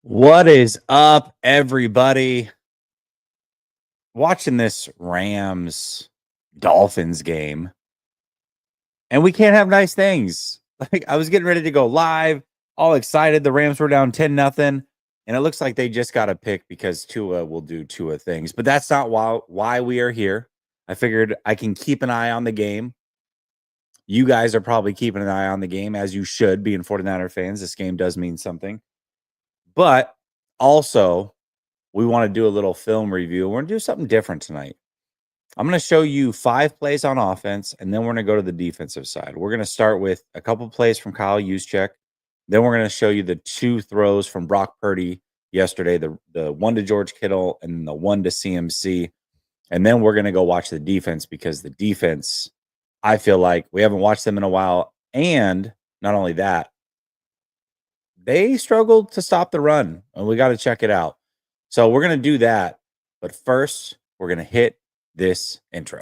What is up, everybody? Watching this Rams Dolphins game, and we can't have nice things. Like I was getting ready to go live, all excited. The Rams were down 10-0, and it looks like they just got a pick because Tua will do Tua things. But that's not why we are here. I figured I can keep an eye on the game. You guys are probably keeping an eye on the game, as you should, being 49er fans. This game does mean something. But also, we want to do a little film review. We're going to do something different tonight. I'm going to show you 5 plays on offense, and then we're going to go to the defensive side. We're going to start with a couple plays from Kyle Juszczyk. Then we're going to show you the 2 throws from Brock Purdy yesterday, the one to George Kittle and the one to CMC. And then we're going to go watch the defense because the defense, I feel like we haven't watched them in a while. And not only that, they struggled to stop the run, and we got to check it out. So we're going to do that. But first, we're going to hit this intro.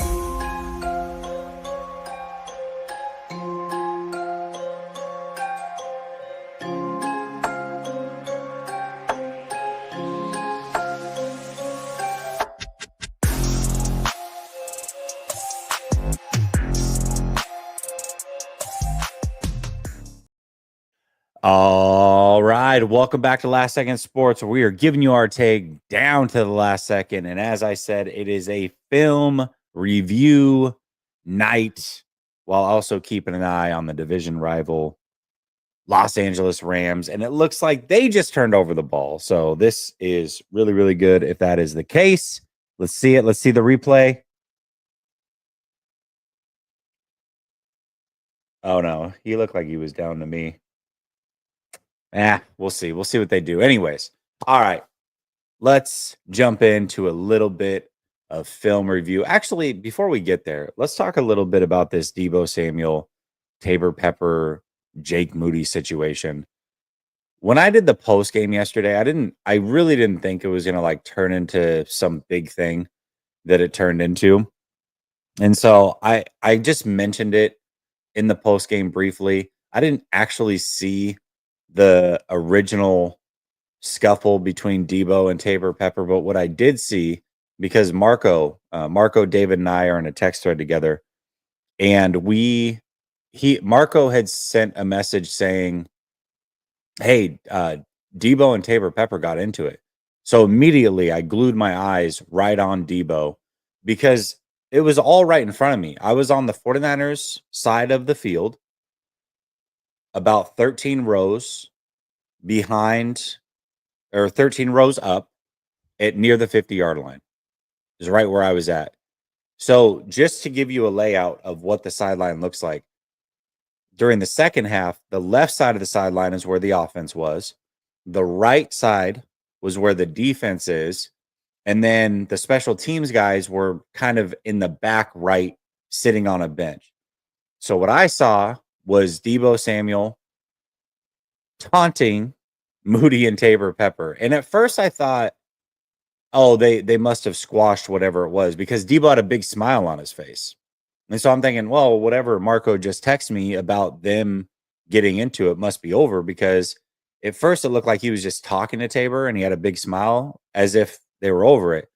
All right, welcome back to Last Second Sports. We are giving you our take down to the last second. And as I said, it is a film review night while also keeping an eye on the division rival Los Angeles Rams. And it looks like they just turned over the ball. So this is really, really good if that is the case. Let's see it. Let's see the replay. Oh, no, he looked like he was down to me. We'll see. We'll see what they do. Anyways, all right. Let's jump into a little bit of film review. Actually, before we get there, let's talk a little bit about this Deebo Samuel, Tabor Pepper, Jake Moody situation. When I did the post game yesterday, I really didn't think it was going to like turn into some big thing that it turned into. And so I just mentioned it in the post game briefly. I didn't actually see the original scuffle between Deebo and Tabor Pepper, but what I did see, because Marco, David, and I are in a text thread together, and Marco had sent a message saying, "Hey, Deebo and Tabor Pepper got into it." So immediately I glued my eyes right on Deebo because it was all right in front of me. I was on the 49ers side of the field, about 13 rows behind, or 13 rows up at near the 50-yard line is right where I was at. So just to give you a layout of what the sideline looks like, during the second half, the left side of the sideline is where the offense was. The right side was where the defense is. And then the special teams guys were kind of in the back right, sitting on a bench. So what I saw was Deebo Samuel taunting Moody and Tabor Pepper. And at first I thought, oh, they must have squashed whatever it was because Deebo had a big smile on his face. And so I'm thinking, well, whatever Marco just texted me about them getting into it must be over, because at first it looked like he was just talking to Tabor and he had a big smile as if they were over it.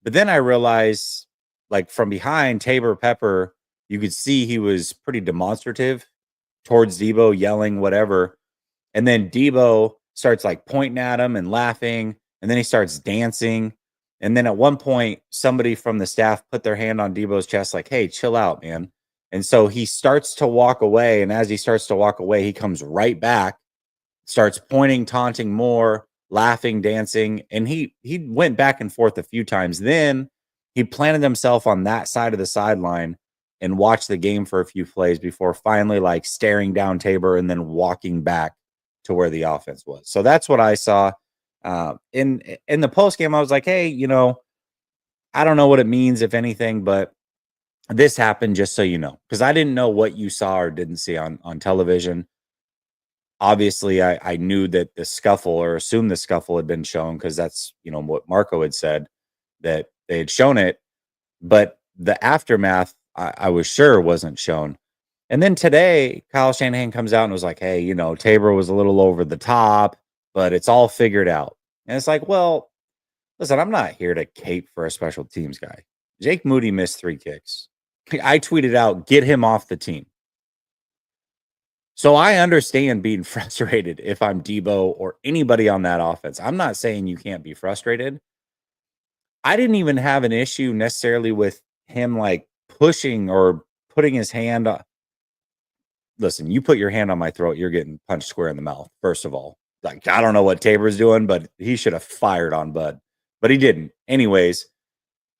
But then I realized, like, from behind Tabor Pepper, you could see he was pretty demonstrative towards Deebo, yelling whatever. And then Deebo starts like pointing at him and laughing. And then he starts dancing. And then at one point, somebody from the staff put their hand on Deebo's chest, like, "Hey, chill out, man." And so he starts to walk away. And as he starts to walk away, he comes right back, starts pointing, taunting more, laughing, dancing. And he went back and forth a few times. Then he planted himself on that side of the sideline and watched the game for a few plays before finally like staring down Tabor and then walking back to where the offense was. So that's what I saw. In the post game, I was like, hey, I don't know what it means, if anything, but this happened, just so you know, because I didn't know what you saw or didn't see on television. Obviously, I knew that the scuffle, or assumed the scuffle, had been shown because that's what Marco had said, that they had shown it, but the aftermath I was sure wasn't shown. And then today, Kyle Shanahan comes out and was like, hey, Tabor was a little over the top. but it's all figured out. And it's like, well, listen, I'm not here to cape for a special teams guy. Jake Moody missed 3 kicks. I tweeted out, get him off the team. So I understand being frustrated if I'm Debo or anybody on that offense. I'm not saying you can't be frustrated. I didn't even have an issue necessarily with him like pushing or putting his hand on. Listen, you put your hand on my throat, you're getting punched square in the mouth, first of all. Like, I don't know what Tabor's doing, but he should have fired on Bud, but he didn't. Anyways,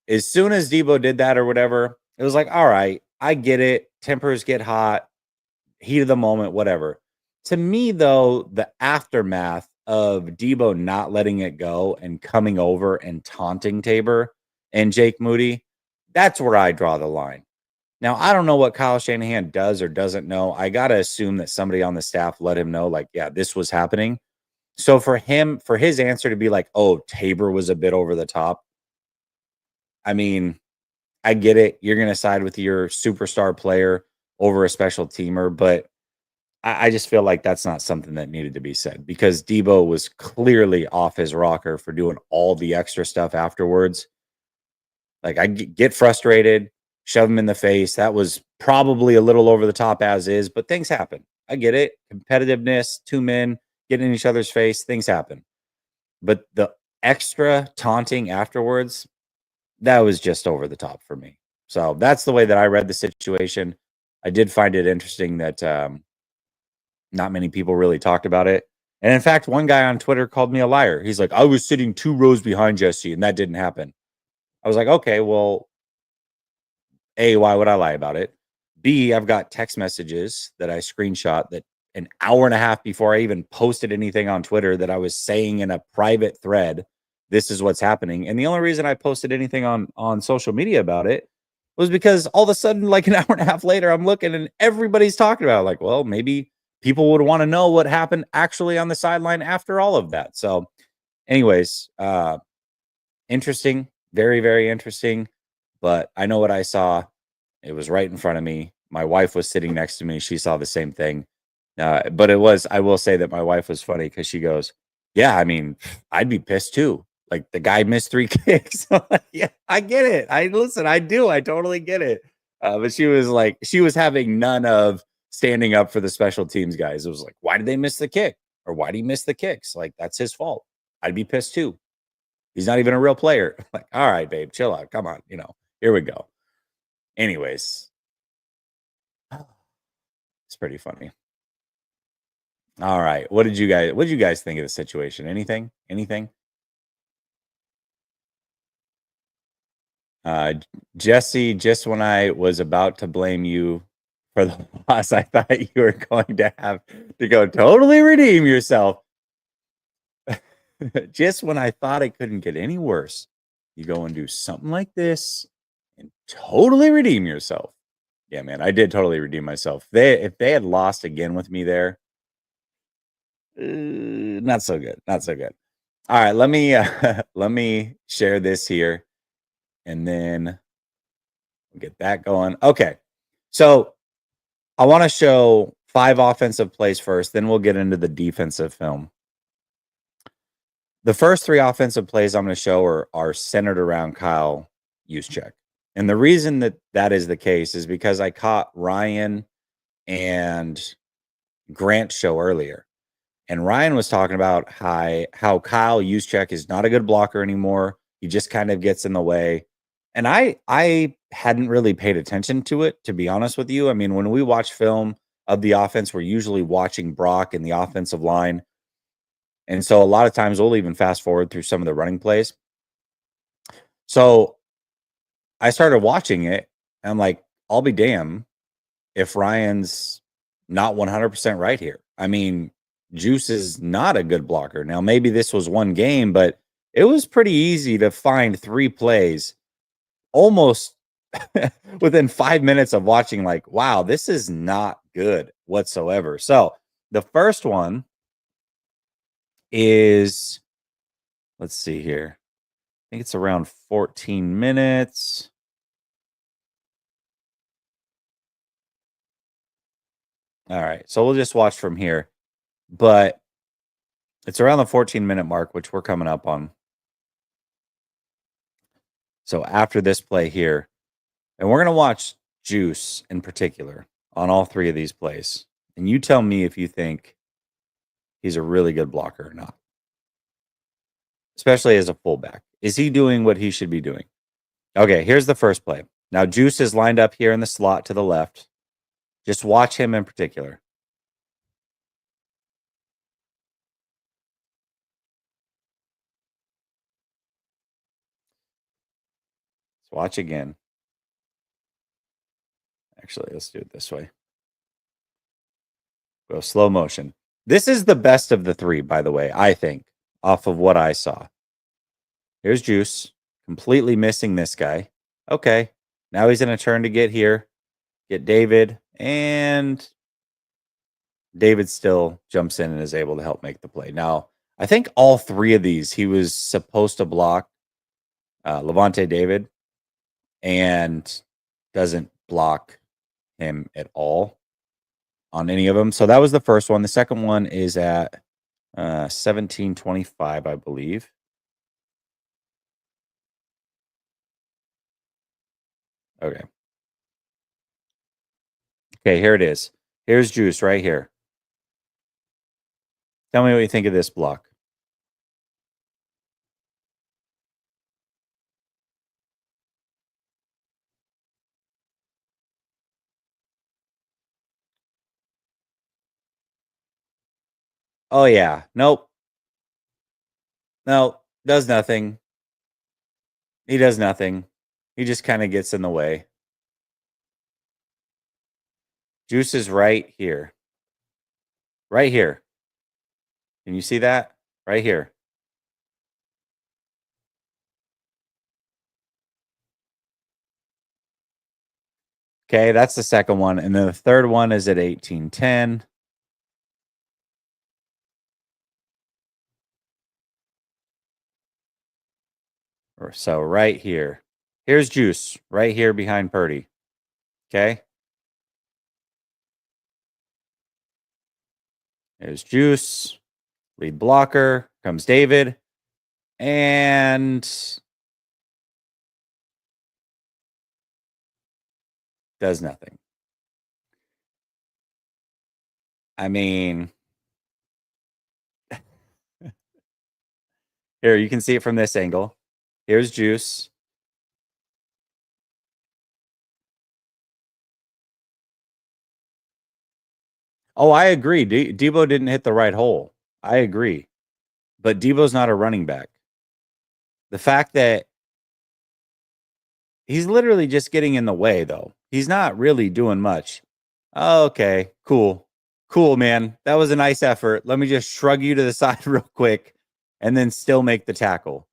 as soon as Debo did that or whatever, it was like, all right, I get it. Tempers get hot, heat of the moment, whatever. To me, though, the aftermath of Debo not letting it go and coming over and taunting Tabor and Jake Moody, that's where I draw the line. Now, I don't know what Kyle Shanahan does or doesn't know. I got to assume that somebody on the staff let him know, like, yeah, this was happening. So for him, for his answer to be like, oh, Tabor was a bit over the top. I mean, I get it. You're going to side with your superstar player over a special teamer, but I just feel like that's not something that needed to be said because Debo was clearly off his rocker for doing all the extra stuff afterwards. Like, I get frustrated, shove him in the face. That was probably a little over the top as is, but things happen. I get it. Competitiveness, 2 men getting in each other's face, things happen. But the extra taunting afterwards, that was just over the top for me. So that's the way that I read the situation. I did find it interesting that not many people really talked about it. And in fact, one guy on Twitter called me a liar. He's like, I was sitting 2 rows behind Jesse and that didn't happen. I was like, okay, well, A, why would I lie about it? B, I've got text messages that I screenshot that an hour and a half before I even posted anything on Twitter that I was saying in a private thread, this is what's happening. And the only reason I posted anything on social media about it was because all of a sudden, like an hour and a half later, I'm looking and everybody's talking about it. Like, well, maybe people would want to know what happened actually on the sideline after all of that. So, anyways, interesting, very, very interesting. But I know what I saw. It was right in front of me. My wife was sitting next to me. She saw the same thing. But it was, I will say that my wife was funny because she goes, yeah, I mean, I'd be pissed too. Like the guy missed 3 kicks. I'm like, yeah, I get it. I do. I totally get it. But she was like, she was having none of standing up for the special teams guys. It was like, why did they miss the kick? Or why did he miss the kicks? Like, that's his fault. I'd be pissed too. He's not even a real player. Like, all right, babe, chill out. Come on. Here we go. Anyways, it's pretty funny. All right. What did you guys think of the situation? Anything? Uh Jesse, just when I was about to blame you for the loss, I thought you were going to have to go totally redeem yourself. Just when I thought it couldn't get any worse, you go and do something like this and totally redeem yourself. Yeah, man, I did totally redeem myself. If they had lost again with me there, not so good. Not so good. All right, let me let me share this here and then we'll get that going. Okay. So, I want to show 5 offensive plays first, then we'll get into the defensive film. The first 3 offensive plays I'm going to show are centered around Kyle Juszczyk. And the reason that that is the case is because I caught Ryan and Grant's show earlier. And Ryan was talking about how Kyle Juszczyk is not a good blocker anymore. He just kind of gets in the way. And I hadn't really paid attention to it, to be honest with you. I mean, when we watch film of the offense, we're usually watching Brock and the offensive line. And so a lot of times we'll even fast forward through some of the running plays. So I started watching it and I'm like, I'll be damned if Ryan's not 100% right here. I mean, Juice is not a good blocker. Now, maybe this was one game, but it was pretty easy to find 3 plays almost within 5 minutes of watching, like, wow, this is not good whatsoever. So the first one is, let's see here. I think it's around 14 minutes. All right. So we'll just watch from here. But It's around the 14-minute mark, which we're coming up on. So after this play here, and we're going to watch Juice in particular on all three of these plays. And you tell me if you think he's a really good blocker or not, especially as a fullback. Is he doing what he should be doing? Okay, here's the first play. Now, Juice is lined up here in the slot to the left. Just watch him in particular. Let's watch again. Actually, let's do it this way. Go slow motion. This is the best of the three, by the way, I think, off of what I saw. Here's Juice, completely missing this guy. Okay, now he's in a turn to get here, get David, and David still jumps in and is able to help make the play. Now, I think all three of these, he was supposed to block Levante David and doesn't block him at all on any of them. So that was the first one. The second one is at 17:25, I believe. Okay. Okay, here it is. Here's Juice right here. Tell me what you think of this block. Oh, yeah. Nope. No, does nothing. He does nothing. He just kind of gets in the way. Juice is right here. Right here. Can you see that? Right here. Okay, that's the second one. And then the third one is at 18:10. So right here. Here's Juice right here behind Purdy. Okay. There's Juice. Lead blocker. Comes David. And does nothing. I mean, here, you can see it from this angle. Here's Juice. Oh, I agree. Debo didn't hit the right hole. I agree. But Debo's not a running back. The fact that he's literally just getting in the way, though. He's not really doing much. Oh, okay, cool. Cool, man. That was a nice effort. Let me just shrug you to the side real quick and then still make the tackle.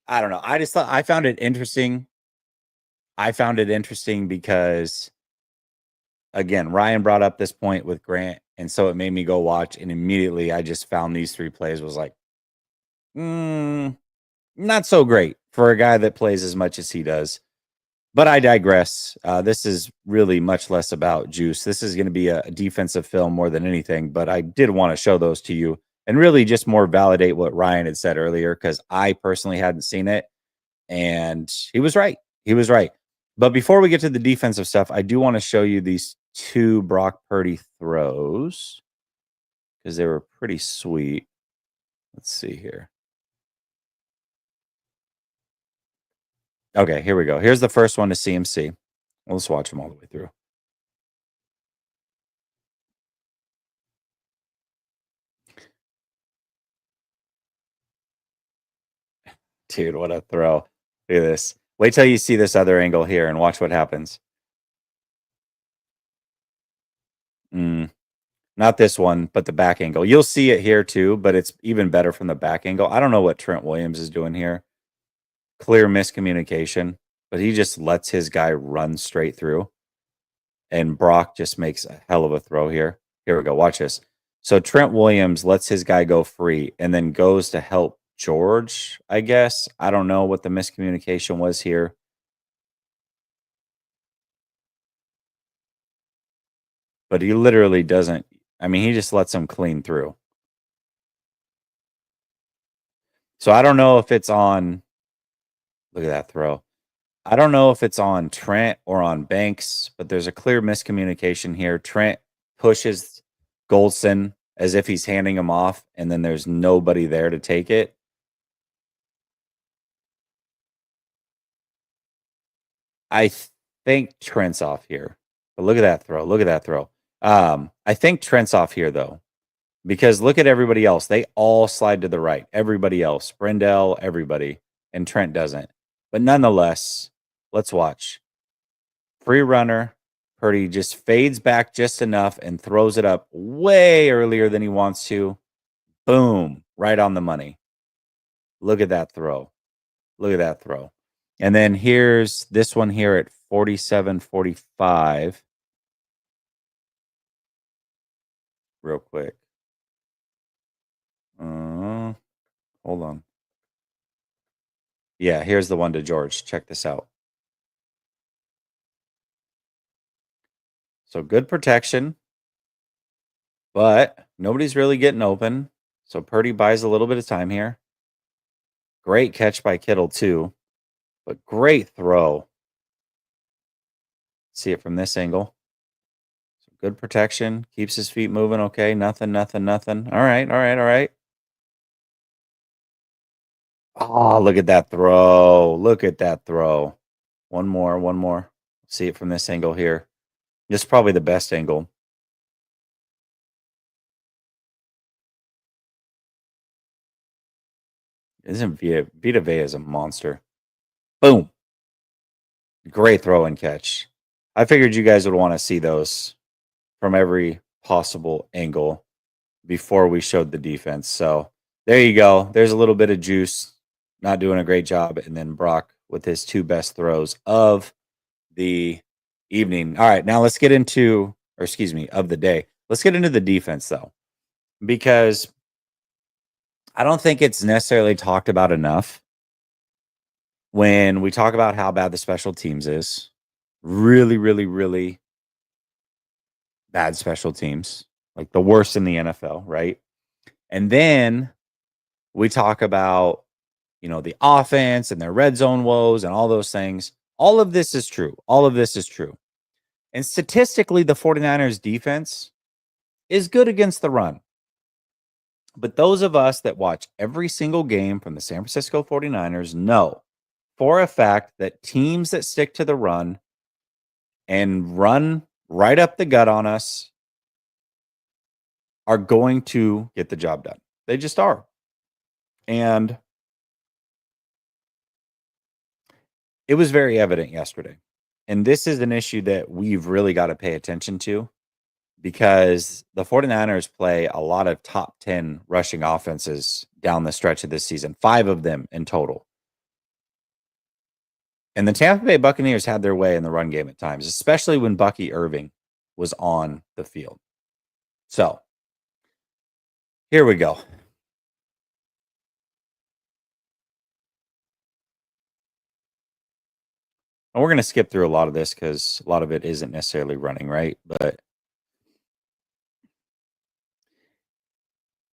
I don't know. I just thought I found it interesting. I found it interesting because, again, Ryan brought up this point with Grant, and so it made me go watch. And immediately I just found these three plays, was like, not so great for a guy that plays as much as he does. But I digress. This is really much less about Juice. This is going to be a defensive film more than anything, but I did want to show those to you and really just more validate what Ryan had said earlier, because I personally hadn't seen it, and he was right. He was right. But before we get to the defensive stuff, I do want to show you these two Brock Purdy throws because they were pretty sweet. Let's see here. Okay, here we go. Here's the first one to CMC. Let's watch them all the way through. Dude, what a throw. Look at this. Wait till you see this other angle here and watch what happens. Not this one, but the back angle. You'll see it here too, but it's even better from the back angle. I don't know what Trent Williams is doing here. Clear miscommunication, but he just lets his guy run straight through. And Brock just makes a hell of a throw here. Here we go. Watch this. So Trent Williams lets his guy go free and then goes to help George, I guess. I don't know what the miscommunication was here. But he literally doesn't. I mean, he just lets him clean through. So I don't know if it's on. Look at that throw. I don't know if it's on Trent or on Banks, but there's a clear miscommunication here. Trent pushes Goldson as if he's handing him off, and then there's nobody there to take it. I think Trent's off here. But look at that throw. Look at that throw. I think Trent's off here, though, because look at everybody else. They all slide to the right. Everybody else. Brendel, everybody. And Trent doesn't. But nonetheless, let's watch. Free runner. Purdy just fades back just enough and throws it up way earlier than he wants to. Boom. Right on the money. Look at that throw. Look at that throw. And then here's this one here at 47-45. Real quick. Hold on. Yeah, here's the one to George. Check this out. So good protection, but nobody's really getting open. So Purdy buys a little bit of time here. Great catch by Kittle too, but great throw. See it from this angle. So good protection, keeps his feet moving. Okay, nothing. All right. Oh, look at that throw. Look at that throw. One more. See it from this angle here. This is probably the best angle. Isn't Vita Vea is a monster. Boom. Great throw and catch. I figured you guys would want to see those from every possible angle before we showed the defense. So there you go. There's a little bit of juice. Not doing a great job. And then Brock with his two best throws of the evening. All right, now let's get into, of the day. Let's get into the defense, though, because I don't think it's necessarily talked about enough when we talk about how bad the special teams is. Really bad special teams, like the worst in the NFL, right? And then we talk about, the offense and their red zone woes and all those things. All of this is true. And statistically, the 49ers defense is good against the run. But those of us that watch every single game from the San Francisco 49ers know for a fact that teams that stick to the run and run right up the gut on us are going to get the job done. They just are. And it was very evident yesterday. And this is an issue that we've really got to pay attention to because the 49ers play a lot of top 10 rushing offenses down the stretch of this season, 5 of them in total. And the Tampa Bay Buccaneers had their way in the run game at times, especially when Bucky Irving was on the field. So, here we go. And we're going to skip through a lot of this because a lot of it isn't necessarily running, right?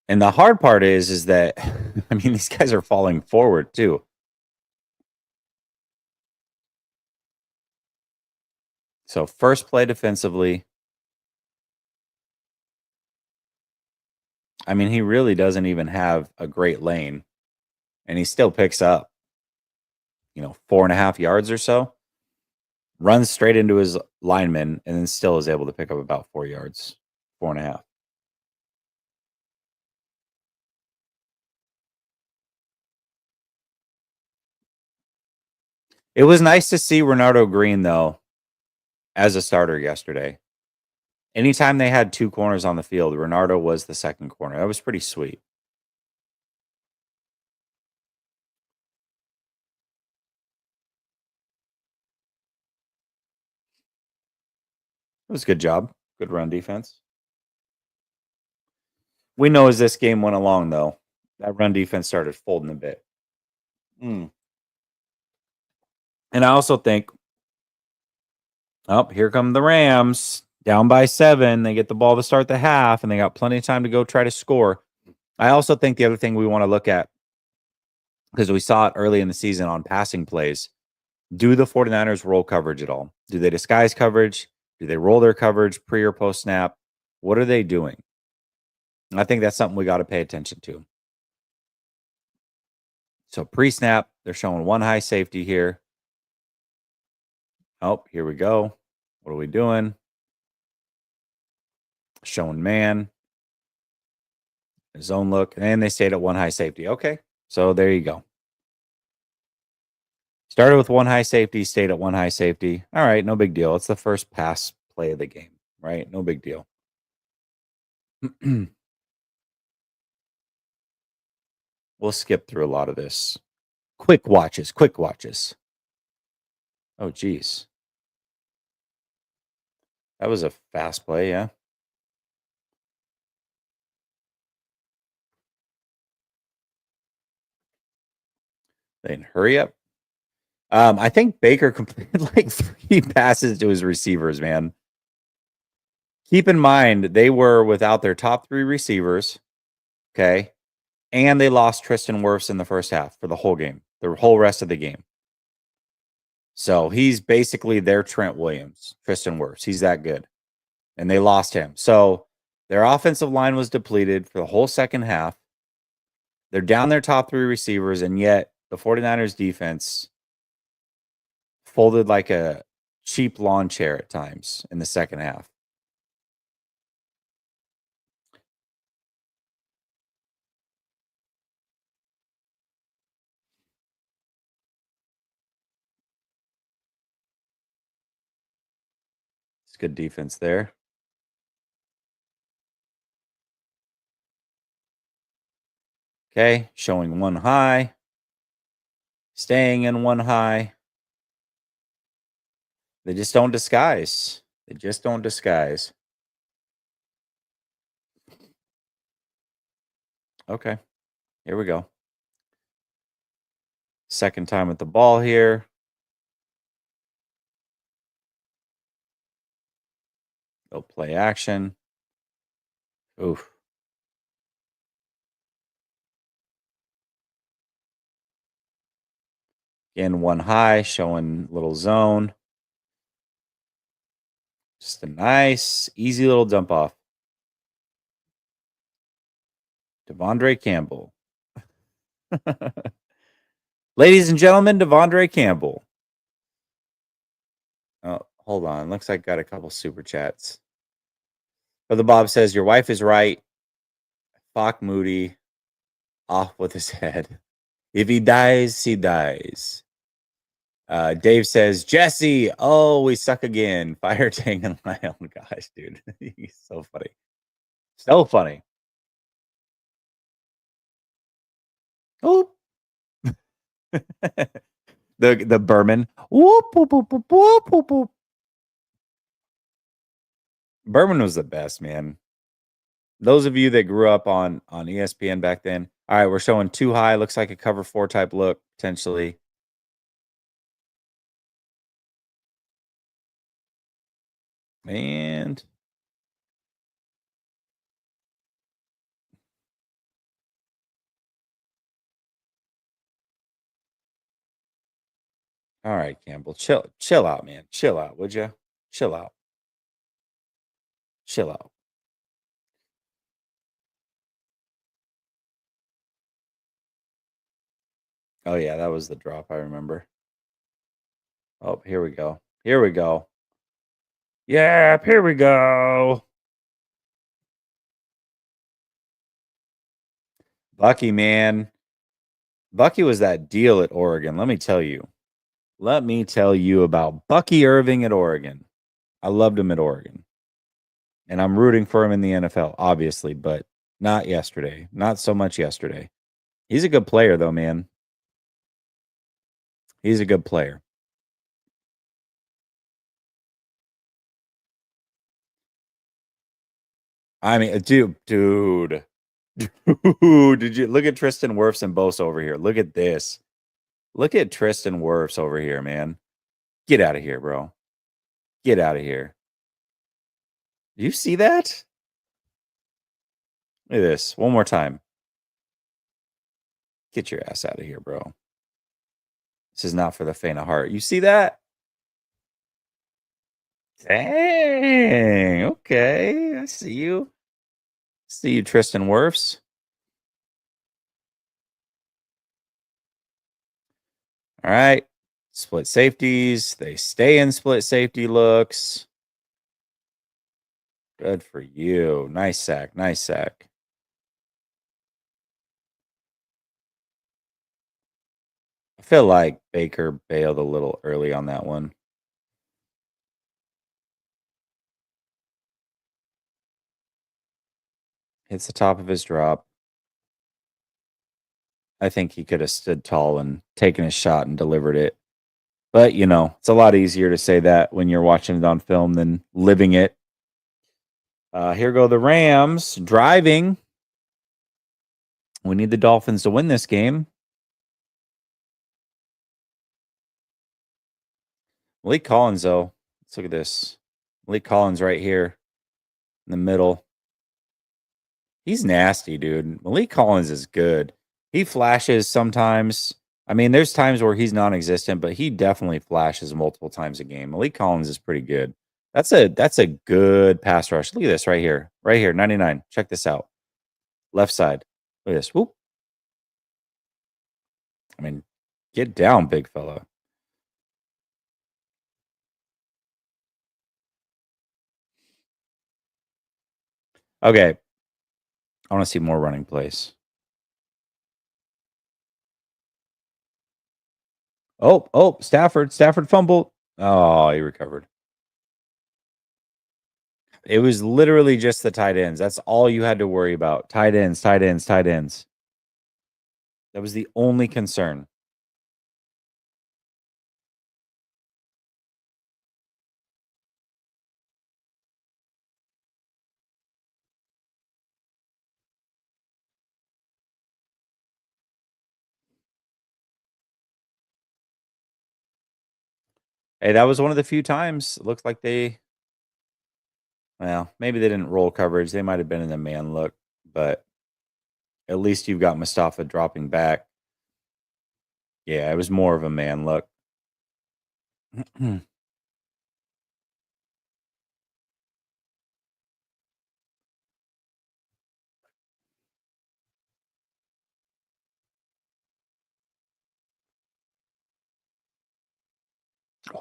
And the hard part is that, I mean, these guys are falling forward too. So first play defensively. I mean, he really doesn't even have a great lane. And he still picks up, 4.5 yards or so. Runs straight into his lineman and then still is able to pick up about 4 yards, 4.5. It was nice to see Renardo Green, though, as a starter yesterday. Anytime they had 2 corners on the field, Renardo was the second corner. That was pretty sweet. It was a good job. Good run defense. We know as this game went along, though, that run defense started folding a bit. And I also think, here come the Rams, down by 7. They get the ball to start the half, and they got plenty of time to go try to score. I also think the other thing we want to look at because we saw it early in the season on passing plays. Do the 49ers roll coverage at all? Do they disguise coverage? Do they roll their coverage pre or post snap? What are they doing? I think that's something we got to pay attention to. So pre-snap, they're showing one high safety here. Oh, here we go. What are we doing? Showing man. Zone look. And they stayed at one high safety. Okay. So there you go. Started with one high safety, stayed at one high safety. All right, no big deal. It's the first pass play of the game, right? No big deal. We'll skip through a lot of this. Quick watches, quick watches. Oh, geez. That was a fast play, yeah. Then hurry up. I think Baker completed like 3 passes to his receivers, man. Keep in mind, they were without their top 3 receivers, okay? And they lost Tristan Wirfs in the first half for the whole game, the whole rest of the game. So he's basically their Trent Williams, Tristan Wirfs. He's that good. And they lost him. So their offensive line was depleted for the whole second half. They're down their top 3 receivers, and yet the 49ers defense folded like a cheap lawn chair at times in the second half. It's good defense there. Okay, showing one high, staying in one high. They just don't disguise. They just don't disguise. Okay, here we go. Second time with the ball here. They'll play action. Oof. Again, one high, showing little zone. Just a nice, easy little dump off. Devondre Campbell. Ladies and gentlemen, Devondre Campbell. Oh, hold on. Looks like I got a couple super chats. Brother Bob says, your wife is right. Fuck Moody. Off with his head. If he dies, he dies. Dave says, Jesse, oh, we suck again. Fire Tang and my own gosh, dude. He's so funny. So funny. Oh. the Berman. Whoop, whoop, whoop, whoop, whoop, whoop, whoop. Berman was the best, man. Those of you that grew up on ESPN back then. All right, we're showing too high. Looks like a cover 4 type look, potentially. And all right, Campbell, chill out, man. Chill out, would you? Chill out. Chill out. Oh yeah, that was the drop. I remember. Oh, here we go. Here we go. Yeah, here we go. Bucky, man. Bucky was that deal at Oregon. Let me tell you. Let me tell you about Bucky Irving at Oregon. I loved him at Oregon. And I'm rooting for him in the NFL, obviously, but not yesterday. Not so much yesterday. He's a good player, though, man. He's a good player. I mean, dude, did you look at Tristan Wirfs and Bosa over here? Look at this. Look at Tristan Wirfs over here, man. Get out of here, bro. Get out of here. Do you see that? Look at this. One more time. Get your ass out of here, bro. This is not for the faint of heart. You see that? Dang. Okay. I see you. See you, Tristan Wirfs. All right. Split safeties. They stay in split safety looks. Good for you. Nice sack. Nice sack. I feel like Baker bailed a little early on that one. Hits the top of his drop. I think he could have stood tall and taken his shot and delivered it. But, it's a lot easier to say that when you're watching it on film than living it. Here go the Rams driving. We need the Dolphins to win this game. Malik Collins, though. Let's look at this. Malik Collins right here in the middle. He's nasty, dude. Malik Collins is good. He flashes sometimes. I mean, there's times where he's non-existent, but he definitely flashes multiple times a game. Malik Collins is pretty good. That's a good pass rush. Look at this right here. Right here, 99. Check this out. Left side. Look at this. Whoop. I mean, get down, big fella. Okay. I want to see more running plays. Oh, Stafford fumbled. Oh, he recovered. It was literally just the tight ends. That's all you had to worry about. Tight ends, tight ends, tight ends. That was the only concern. Hey, that was one of the few times it looked like maybe they didn't roll coverage. They might have been in the man look, but at least you've got Mustafa dropping back. Yeah, it was more of a man look.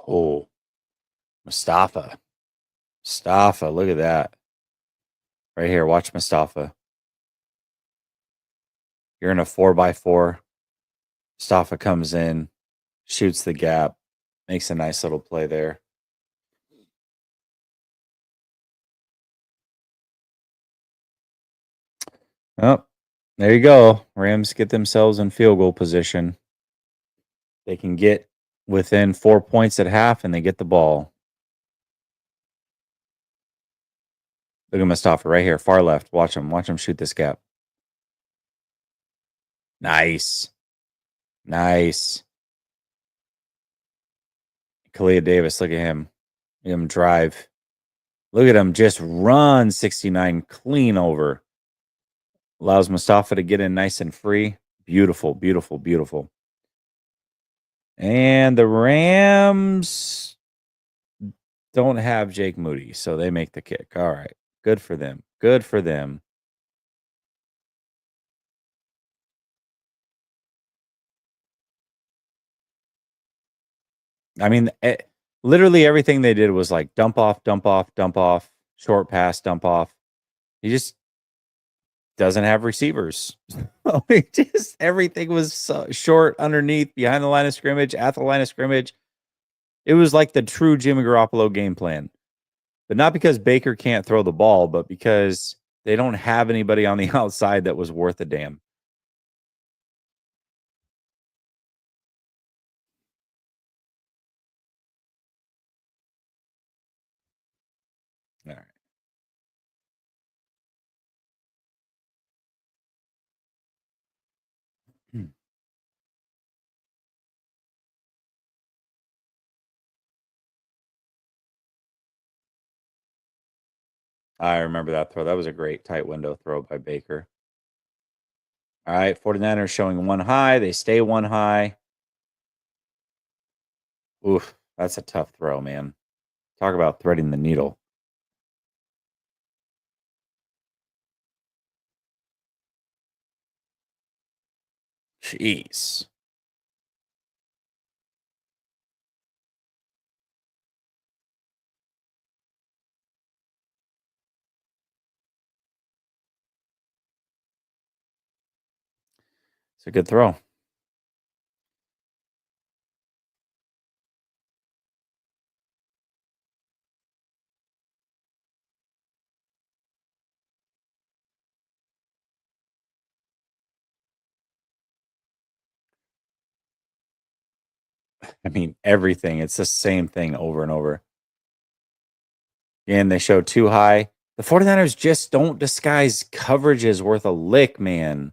Oh, Mustafa. Mustafa, look at that. Right here, watch Mustafa. You're in a 4x4. Mustafa comes in, shoots the gap, makes a nice little play there. Oh, there you go. Rams get themselves in field goal position. They can get within 4 points at half and they get the ball. Look at Mustafa right here, far left. Watch him. Watch him shoot this gap. Nice. Nice. Kalia Davis, look at him. Look at him drive. Look at him just run 69 clean over. Allows Mustafa to get in nice and free. Beautiful, beautiful, beautiful. And the Rams don't have Jake Moody, so they make the kick. All right. Good for them. Good for them. I mean, literally everything they did was like dump off, dump off, dump off, short pass, dump off. He just doesn't have receivers. Just everything was so short underneath, behind the line of scrimmage, at the line of scrimmage. It was like the true Jimmy Garoppolo game plan. But not because Baker can't throw the ball, but because they don't have anybody on the outside that was worth a damn. All right. Hmm. I remember that throw. That was a great tight window throw by Baker. All right, 49ers showing one high. They stay one high. Oof, that's a tough throw, man. Talk about threading the needle. Jeez. It's a good throw. I mean, everything. It's the same thing over and over. And they show too high. The 49ers just don't disguise coverages worth a lick, man.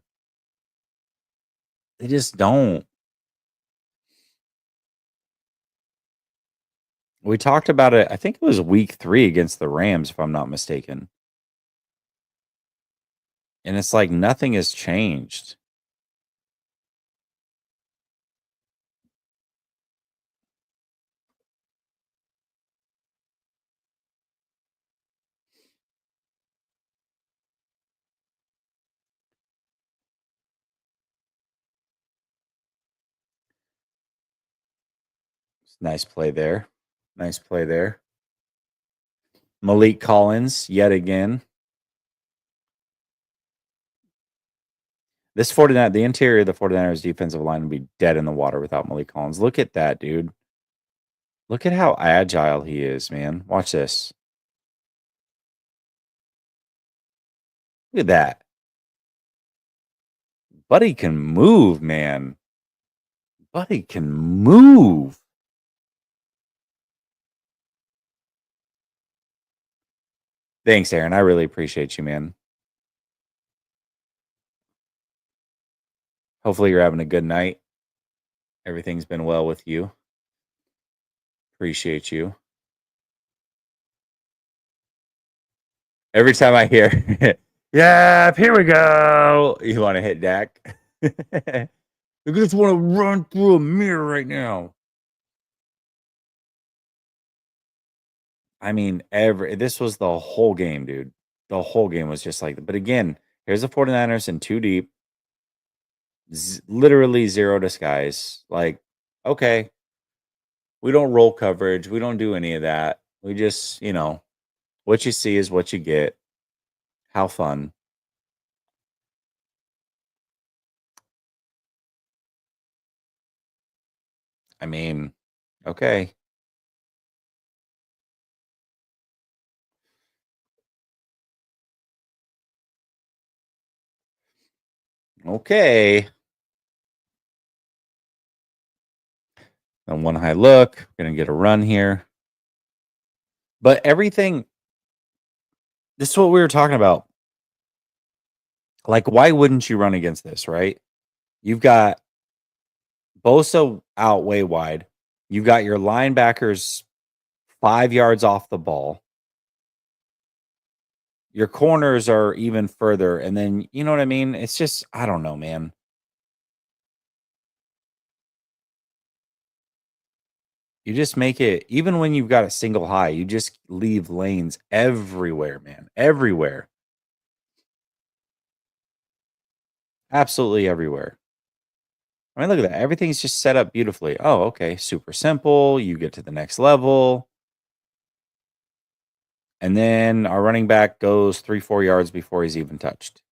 They just don't. We talked about it. I think it was week 3 against the Rams, if I'm not mistaken. And it's like nothing has changed. Nice play there. Nice play there. Malik Collins, yet again. This 49, the interior of the 49ers defensive line would be dead in the water without Malik Collins. Look at that, dude. Look at how agile he is, man. Watch this. Look at that. Buddy can move, man. Buddy can move. Thanks, Aaron. I really appreciate you, man. Hopefully you're having a good night. Everything's been well with you. Appreciate you. Every time I hear, yeah, here we go. You want to hit Dak? I just want to run through a mirror right now. I mean, this was the whole game, dude. The whole game was just like, but again, here's the 49ers in 2 deep, literally zero disguise. Like, okay, we don't roll coverage. We don't do any of that. We just, what you see is what you get. How fun. I mean, okay. Okay. And one high look. We're going to get a run here. But everything, this is what we were talking about. Like, why wouldn't you run against this, right? You've got Bosa out way wide. You've got your linebackers 5 yards off the ball. Your corners are even further. And then, you know what I mean? It's just, I don't know, man. You just make it, even when you've got a single high, you just leave lanes everywhere, man. Everywhere. Absolutely everywhere. I mean, look at that. Everything's just set up beautifully. Oh, okay. Super simple. You get to the next level. And then our running back goes 3-4 yards before he's even touched.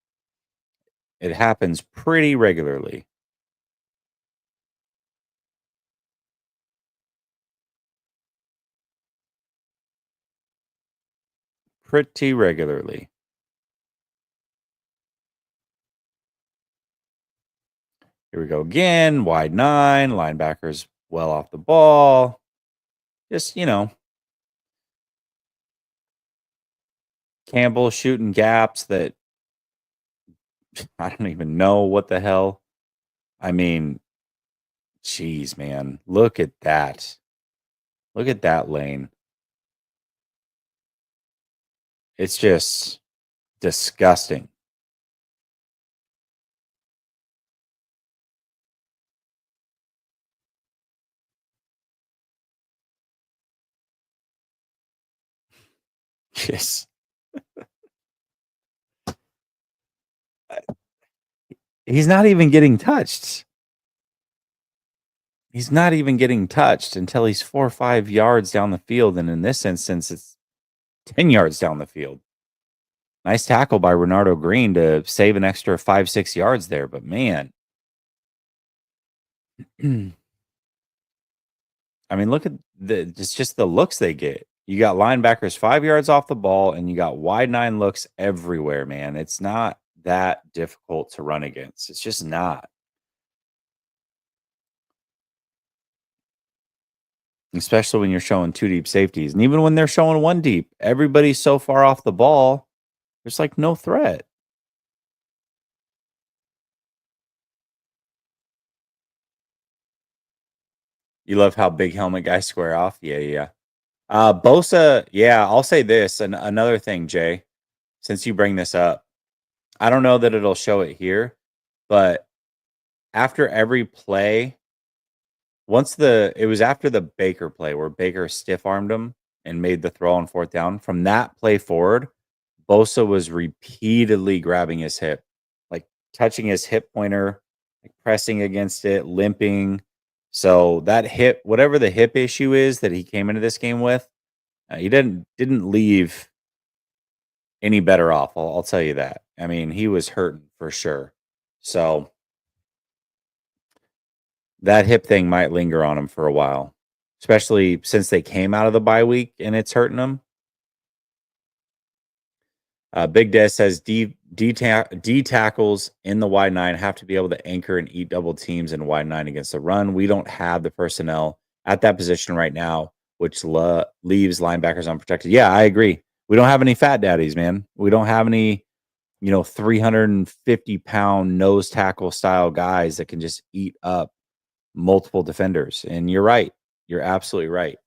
It happens pretty regularly. Pretty regularly. Here we go again. Wide 9. Linebackers well off the ball. Just, Campbell shooting gaps that I don't even know what the hell. I mean, geez, man. Look at that. Look at that lane. It's just disgusting. atrocious. He's not even getting touched. He's not even getting touched until he's 4 or 5 yards down the field, and in this instance, it's 10 yards down the field. Nice tackle by Renardo Green to save an extra 5, 6 yards there, but man. I mean, look at it's just the looks they get. You got linebackers 5 yards off the ball, and you got wide 9 looks everywhere, man. It's not that difficult to run against. It's just not. Especially when you're showing 2 deep safeties. And even when they're showing 1 deep, everybody's so far off the ball, there's like no threat. You love how big helmet guys square off? Yeah, yeah. Bosa, yeah, I'll say this. And another thing, Jay, since you bring this up, I don't know that it'll show it here, but after every play, it was after the Baker play where Baker stiff armed him and made the throw on 4th down. From that play forward, Bosa was repeatedly grabbing his hip, like touching his hip pointer, like pressing against it, limping. So that hip, whatever the hip issue is that he came into this game with, he didn't leave any better off. I'll tell you that. I mean, he was hurting for sure. So that hip thing might linger on him for a while, especially since they came out of the bye week and it's hurting them. Big Des says D tackles in the wide 9 have to be able to anchor and eat double teams in wide 9 against the run. We don't have the personnel at that position right now, which leaves linebackers unprotected. Yeah, I agree. We don't have any fat daddies, man. We don't have any, 350-pound nose tackle style guys that can just eat up multiple defenders. And you're right. You're absolutely right.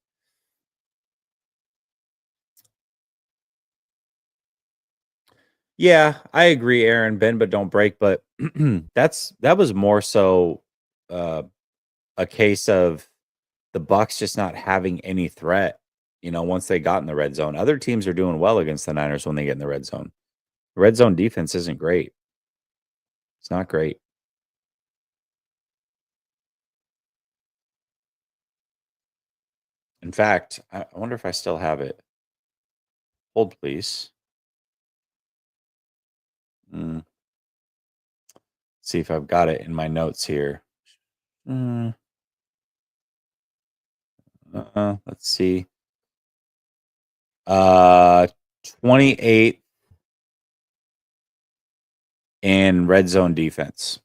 Yeah, I agree, Aaron. Bend but don't break. But that was more so a case of the Bucs just not having any threat. Once they got in the red zone, other teams are doing well against the Niners when they get in the red zone. The red zone defense isn't great. It's not great. In fact, I wonder if I still have it. Hold, please. See if I've got it in my notes here. Let's see. 28 in red zone defense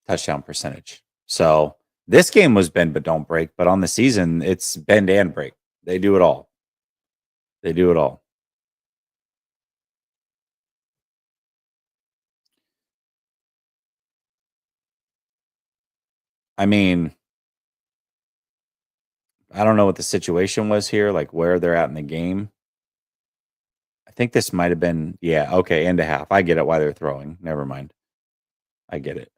touchdown percentage. So this game was bend but don't break, but on the season it's bend and break. They do it all. They do it all. I mean, I don't know what the situation was here, like where they're at in the game. I think this might have been, yeah, okay, end a half. I get it why they're throwing. Never mind. I get it.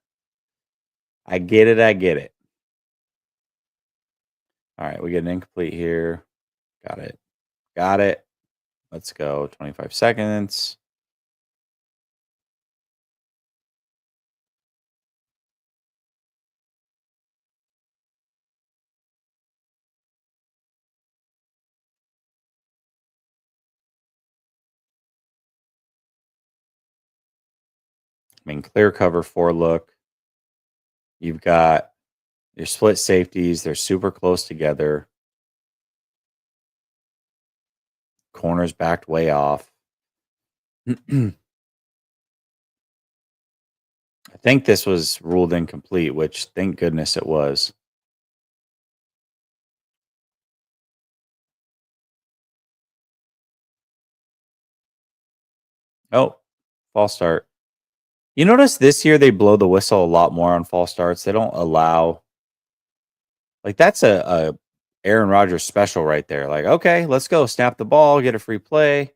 I get it. I get it. All right, we get an incomplete here. Got it. Got it. Let's go. 25 seconds. I mean, clear cover 4 look. You've got your split safeties. They're super close together. Corners backed way off. I think this was ruled incomplete, which thank goodness it was. Oh, false start. You notice this year they blow the whistle a lot more on false starts. They don't allow, like, that's a Aaron Rodgers special right there. Like, okay, let's go. Snap the ball, get a free play.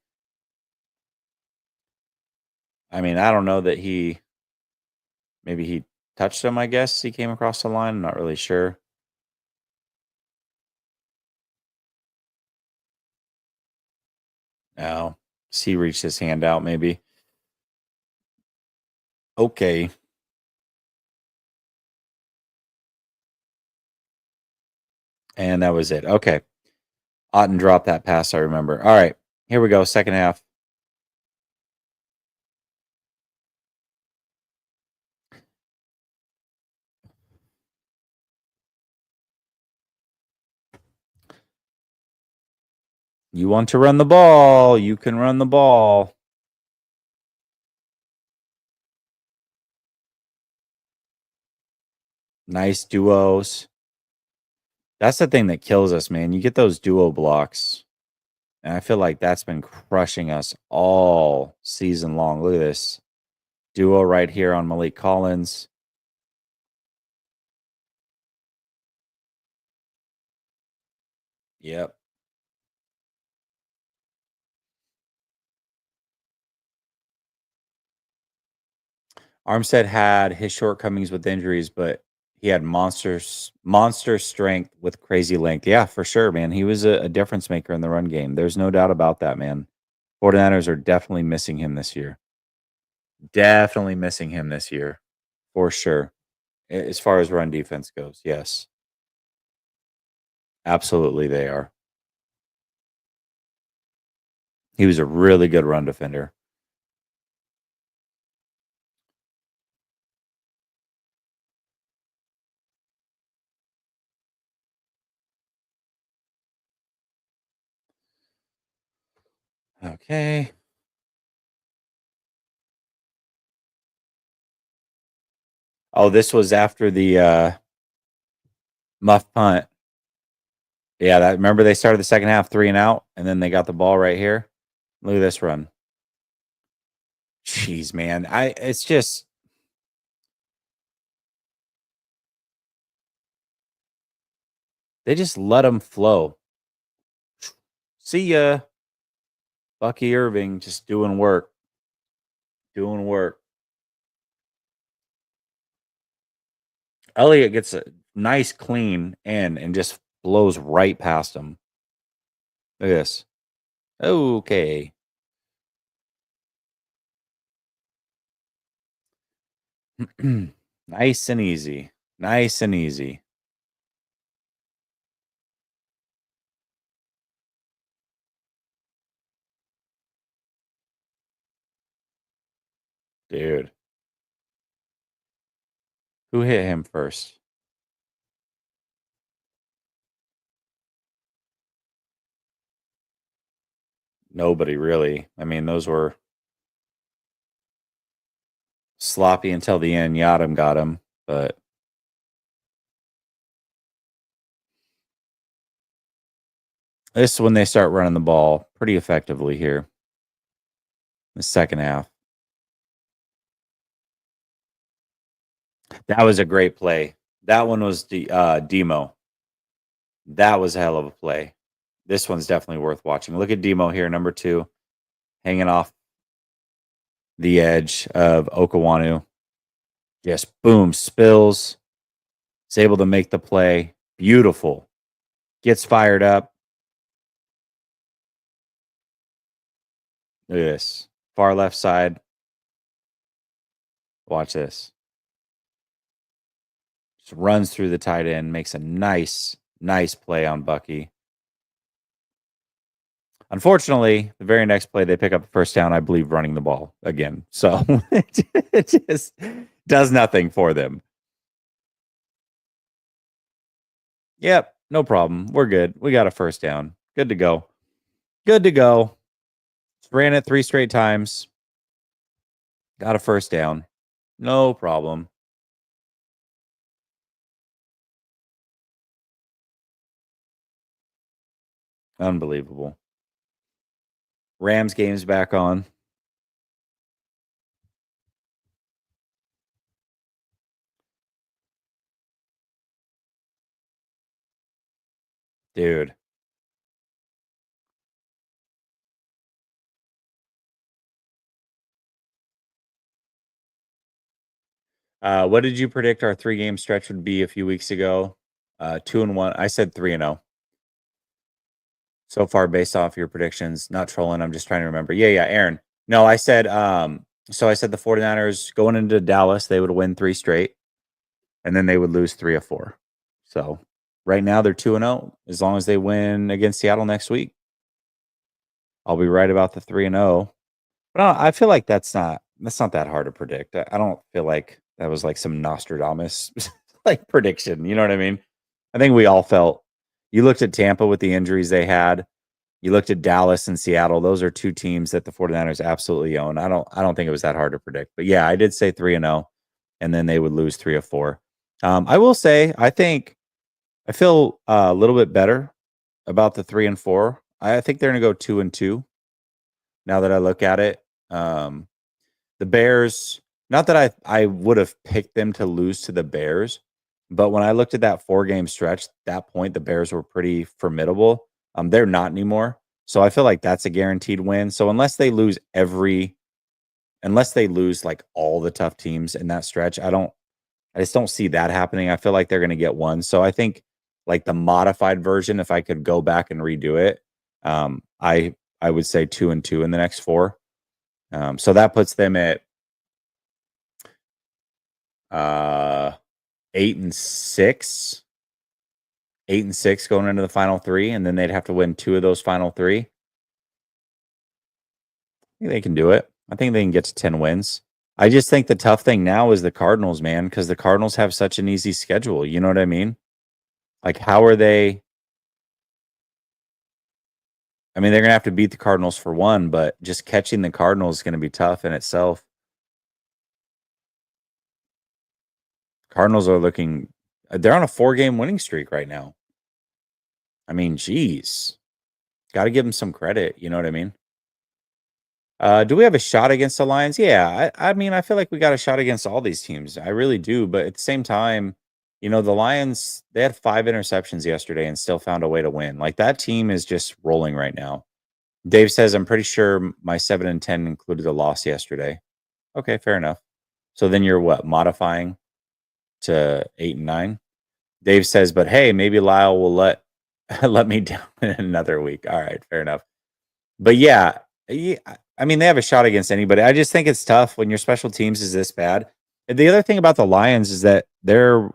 I mean, I don't know that maybe he touched him, I guess. He came across the line. I'm not really sure. Oh, he reached his hand out, maybe. Okay. And that was it. Okay. Otten dropped that pass, I remember. All right. Here we go. Second half. You want to run the ball. You can run the ball. Nice duos. That's the thing that kills us, man. You get those duo blocks. And I feel like that's been crushing us all season long. Look at this. Duo right here on Malik Collins. Yep. Armstead had his shortcomings with injuries, but he had monster strength with crazy length. Yeah, for sure, man. He was a difference maker in the run game. There's no doubt about that, man. 49ers are definitely missing him this year. Definitely missing him this year. For sure. As far as run defense goes, yes. Absolutely they are. He was a really good run defender. Okay. Oh, this was after the muff punt. Yeah, that remember they started the second half 3 and out, and then they got the ball right here. Look at this run. Jeez, man. It's just they just let them flow. See ya. Bucky Irving just doing work. Doing work. Elliott gets a nice clean in and just blows right past him. Look at this. Okay. Nice and easy. Nice and easy. Dude. Who hit him first? Nobody really. I mean, those were sloppy until the end. Yadam got him, but this is when they start running the ball pretty effectively here. The second half. That was a great play. That one was the Demo. That was a hell of a play. This one's definitely worth watching. Look at Demo here, number 2, hanging off the edge of Okawanu. Just boom, spills. Is able to make the play. Beautiful. Gets fired up. Look at this. Far left side. Watch this. Just runs through the tight end, makes a nice play on Bucky. Unfortunately, the very next play they pick up a first down, I believe, running the ball again. So it just does nothing for them. Yep, no problem. We're good. We got a first down. Good to go. Good to go. Ran it 3 straight times. Got a first down. No problem. Unbelievable. Rams game's back on. Dude. What did you predict our 3-game stretch would be a few weeks ago? 2-1. I said 3-0. so far based off your predictions. Not trolling, I'm just trying to remember. Yeah, Aaron. No, I said I said the 49ers going into Dallas, they would win 3 straight and then they would lose 3 of 4. So, right now they're 2-0 as long as they win against Seattle next week. I'll be right about the 3-0. But I feel like that's not that hard to predict. I don't feel like that was like some Nostradamus like prediction. You know what I mean? I think we all felt. You looked at Tampa with the injuries they had. You looked at Dallas and Seattle. Those are 2 teams that the 49ers absolutely own. I don't think it was that hard to predict. But yeah, I did say 3-0 and then they would lose 3 of 4. I will say I feel a little bit better about the 3 and 4. I think they're going to go 2-2 now that I look at it. The Bears, not that I would have picked them to lose to the Bears, but when I looked at that 4-game stretch, that point the Bears were pretty formidable. They're not anymore. So I feel like that's a guaranteed win. So unless they lose like all the tough teams in that stretch, I just don't see that happening. I feel like they're going to get one. So I think like the modified version, if I could go back and redo it, I would say 2-2 in the next 4. So that puts them at 8-6, 8-6 going into the final 3, and then they'd have to win 2 of those final 3. I think they can do it. I think they can get to 10 wins. I just think the tough thing now is the Cardinals, man, because the Cardinals have such an easy schedule. You know what I mean? Like, how are they? I mean, they're going to have to beat the Cardinals for one, but just catching the Cardinals is going to be tough in itself. Cardinals are they're on a 4-game winning streak right now. I mean, geez, got to give them some credit. You know what I mean? Do we have a shot against the Lions? Yeah, I mean, I feel like we got a shot against all these teams. I really do. But at the same time, the Lions, they had 5 interceptions yesterday and still found a way to win. Like that team is just rolling right now. Dave says, I'm pretty sure my 7 and 10 included a loss yesterday. Okay, fair enough. So then you're what, modifying to 8 and 9? Dave says, but hey, maybe Lyle will let me down in another week. All right, fair enough. But yeah, I mean, they have a shot against anybody. I just think it's tough when your special teams is this bad. And the other thing about the Lions is that they're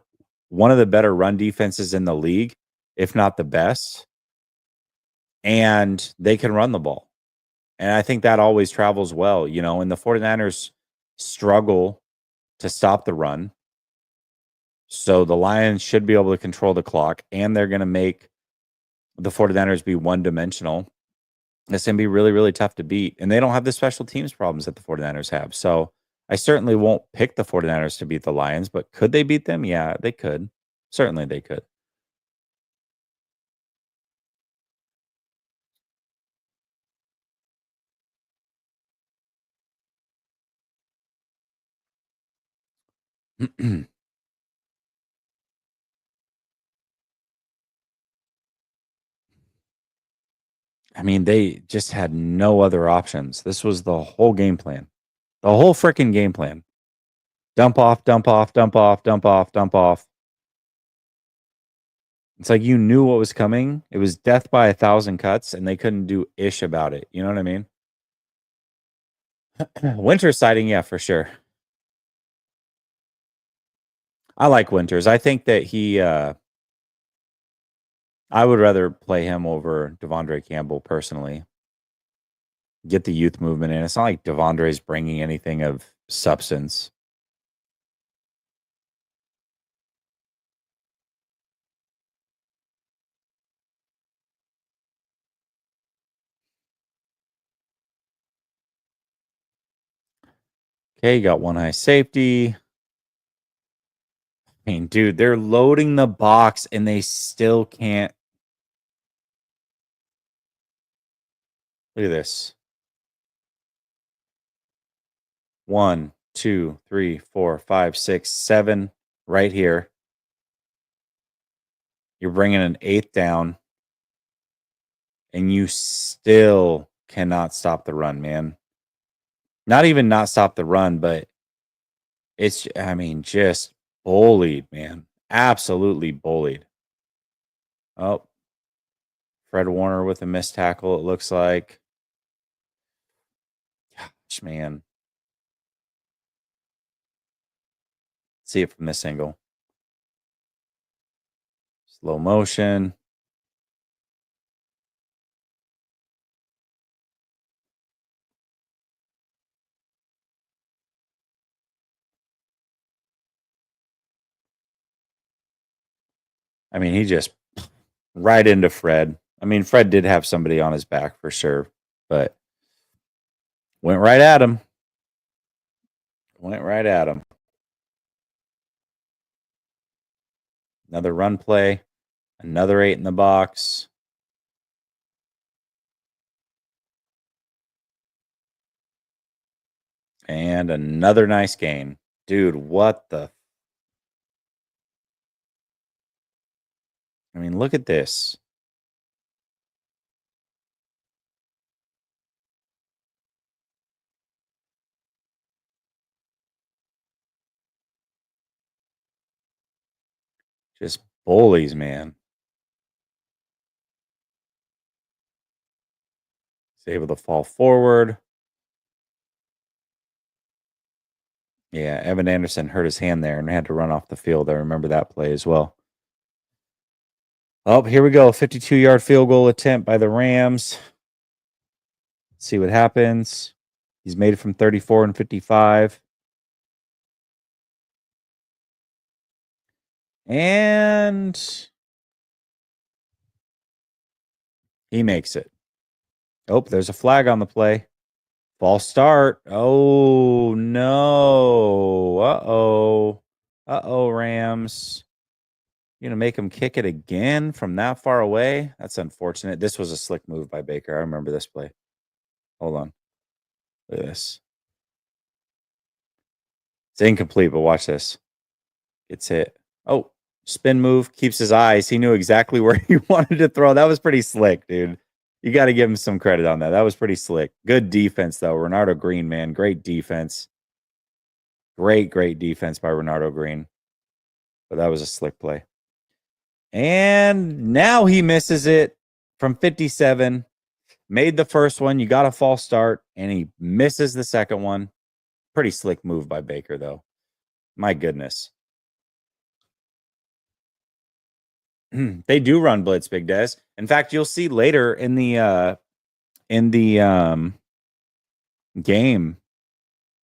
one of the better run defenses in the league, if not the best. And they can run the ball. And I think that always travels well, and the 49ers struggle to stop the run. So the Lions should be able to control the clock, and they're going to make the 49ers be one-dimensional. It's going to be really, really tough to beat. And they don't have the special teams problems that the 49ers have. So I certainly won't pick the 49ers to beat the Lions, but could they beat them? Yeah, they could. Certainly they could. I mean, they just had no other options. This was the whole game plan. The whole freaking game plan. Dump off, dump off, dump off, dump off, dump off. It's like you knew what was coming. It was death by 1,000 cuts, and they couldn't do ish about it. You know what I mean? Winter sighting, yeah, for sure. I like Winters. I think that I would rather play him over Devondre Campbell personally. Get the youth movement in. It's not like Devondre's bringing anything of substance. Okay, you got one high safety. I mean, dude, they're loading the box and they still can't. Look at this. 1, 2, 3, 4, 5, 6, 7 right here. You're bringing an 8th down and you still cannot stop the run, man. Not even not stop the run, but just bullied, man. Absolutely bullied. Oh, Fred Warner with a missed tackle, it looks like. Gosh, man. See it from this angle. Slow motion. I mean, he just right into Fred. I mean, Fred did have somebody on his back for sure, but went right at him. Went right at him. Another run play. Another 8 in the box. And another nice gain. Dude, what the? I mean, look at this. Just bullies, man. He's able to fall forward. Yeah, Evan Anderson hurt his hand there and had to run off the field. I remember that play as well. Oh, here we go. 52-yard field goal attempt by the Rams. Let's see what happens. He's made it from 34 and 55. And he makes it. Oh, there's a flag on the play. False start. Oh, no. Uh-oh. Uh-oh, Rams. You're going to make him kick it again from that far away? That's unfortunate. This was a slick move by Baker. I remember this play. Hold on. Look at this. It's incomplete, but watch this. Gets hit. Oh, spin move. Keeps his eyes. He knew exactly where he wanted to throw. That was pretty slick, dude. You got to give him some credit on that. That was pretty slick. Good defense, though. Renardo Green, man. Great defense. Great defense by Renardo Green. But that was a slick play. And now he misses it from 57. Made the first one. You got a false start. And he misses the second one. Pretty slick move by Baker, though. My goodness. They do run blitz, Big Des. In fact, you'll see later in the game,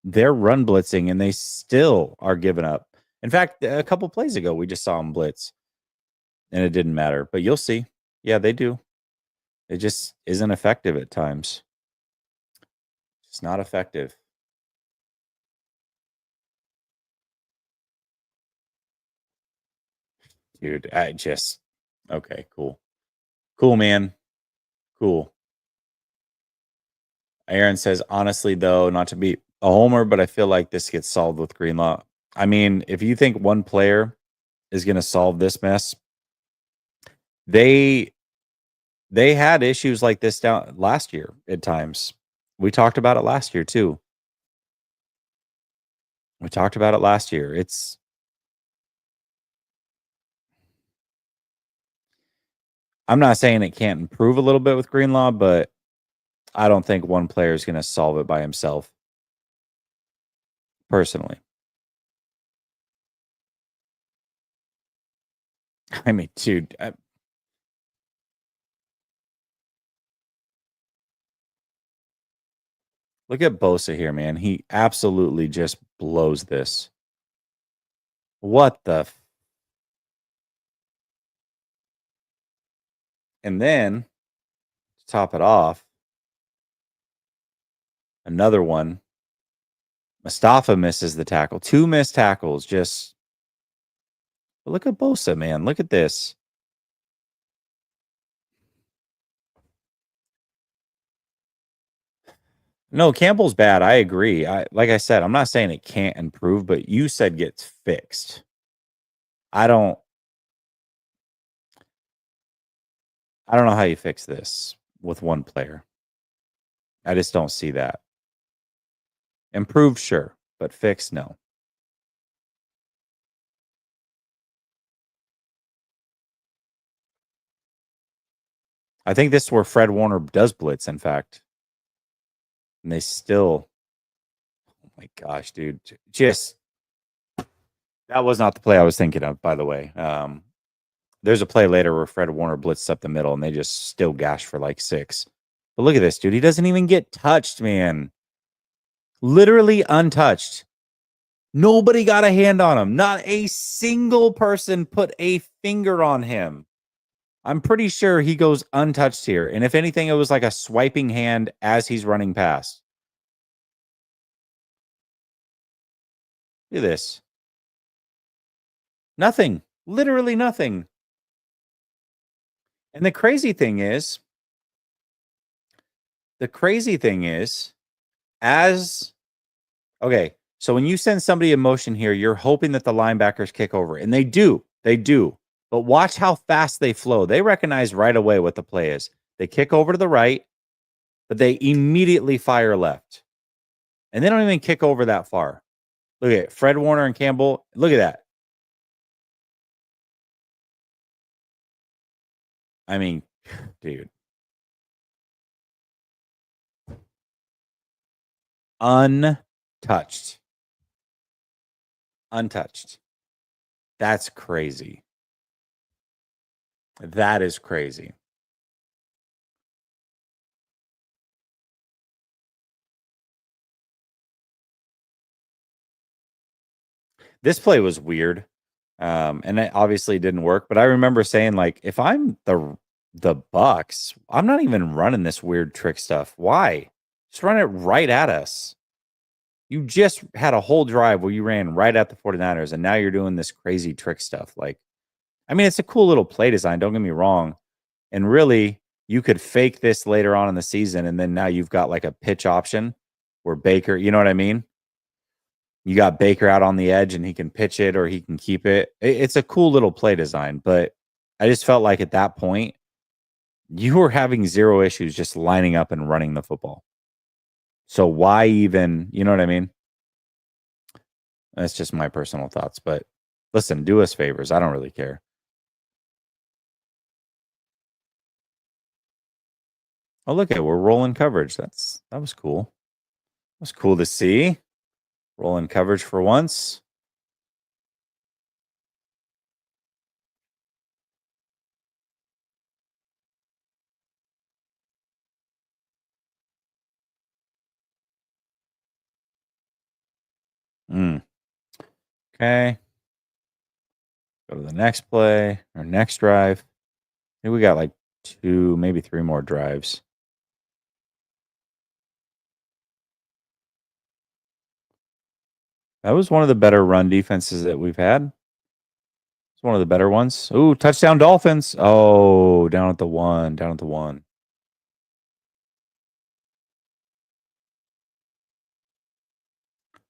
they're run blitzing and they still are giving up. In fact, a couple plays ago, we just saw them blitz and it didn't matter. But you'll see. Yeah, they do. It just isn't effective at times. It's not effective. Dude, okay, cool. Cool, man. Cool. Aaron says, honestly, though, not to be a homer, but I feel like this gets solved with Greenlaw. I mean, if you think one player is going to solve this mess, they had issues like this down last year at times. We talked about it last year, too. I'm not saying it can't improve a little bit with Greenlaw, but I don't think one player is going to solve it by himself, personally. I mean, dude, look at Bosa here, man. He absolutely just blows this. What the? And then, to top it off, another one. Mustafa misses the tackle. 2 missed tackles. Just look at Bosa, man. Look at this. No, Campbell's bad. I agree. Like I said, I'm not saying it can't improve, but you said gets fixed. I don't know how you fix this with one player. I just don't see that. Improve, sure, but fix, no. I think this is where Fred Warner does blitz, in fact. And they still, oh my gosh, dude. Just, that was not the play I was thinking of, by the way. There's a play later where Fred Warner blitzes up the middle and they just still gash for like 6. But look at this, dude. He doesn't even get touched, man. Literally untouched. Nobody got a hand on him. Not a single person put a finger on him. I'm pretty sure he goes untouched here. And if anything, it was like a swiping hand as he's running past. Look at this. Nothing. Literally nothing. And the crazy thing is, as okay, so when you send somebody in motion here, you're hoping that the linebackers kick over. And they do. They do. But watch how fast they flow. They recognize right away what the play is. They kick over to the right, but they immediately fire left. And they don't even kick over that far. Look at it. Fred Warner and Campbell. Look at that. I mean, dude. Untouched. Untouched. That's crazy. That is crazy. This play was weird. And it obviously didn't work. But I remember saying, like, if I'm the Bucs, I'm not even running this weird trick stuff. Why? Just run it right at us. You just had a whole drive where you ran right at the 49ers, and now you're doing this crazy trick stuff. Like, I mean, it's a cool little play design, don't get me wrong. And really, you could fake this later on in the season, and then now you've got like a pitch option where Baker, you know what I mean? You got Baker out on the edge and he can pitch it or he can keep it. It's a cool little play design, but I just felt like at that point, you were having zero issues just lining up and running the football. So why even, you know what I mean? That's just my personal thoughts. But listen, do us favors. I don't really care. Oh, look at, we're rolling coverage. That was cool. That was cool to see. Rolling coverage for once. Okay. Go to the next play or next drive. Maybe we got like 2, maybe 3 more drives. That was one of the better run defenses that we've had. It's one of the better ones. Ooh, touchdown Dolphins. Oh, down at the 1, down at the 1.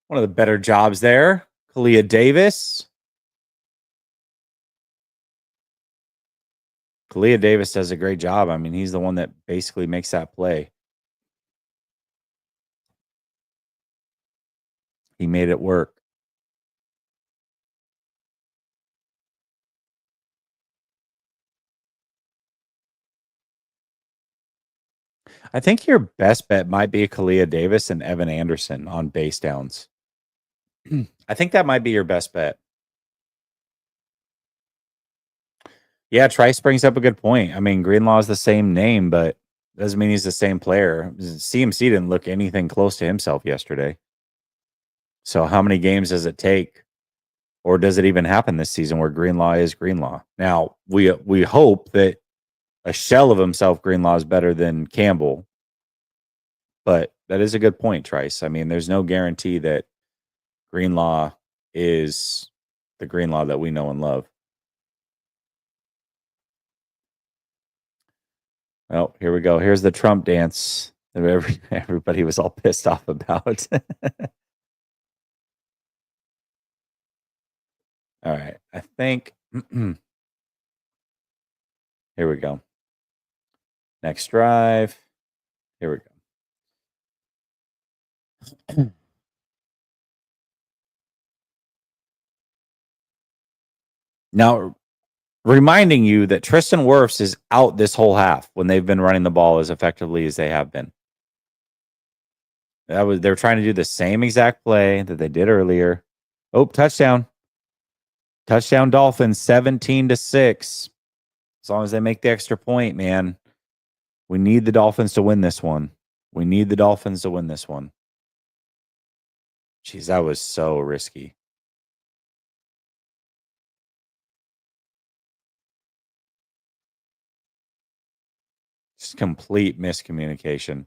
One of the better jobs there. Kalia Davis. Kalia Davis does a great job. I mean, he's the one that basically makes that play. He made it work. I think your best bet might be Kalia Davis and Evan Anderson on base downs. I think that might be your best bet. Yeah, Trice brings up a good point. I mean, Greenlaw is the same name, but doesn't mean he's the same player. CMC didn't look anything close to himself yesterday. So how many games does it take? Or does it even happen this season where Greenlaw is Greenlaw? Now, we hope that a shell of himself, Greenlaw, is better than Campbell. But that is a good point, Trice. I mean, there's no guarantee that Greenlaw is the Greenlaw that we know and love. Oh, here we go. Here's the Trump dance that everybody was all pissed off about. All right. I think here we go. Next drive. Here we go. Now, reminding you that Tristan Wirfs is out this whole half when they've been running the ball as effectively as they have been. They're trying to do the same exact play that they did earlier. Oh, touchdown. Touchdown Dolphins 17-6. As long as they make the extra point, man. We need the Dolphins to win this one. We need the Dolphins to win this one. Jeez, that was so risky. Just complete miscommunication.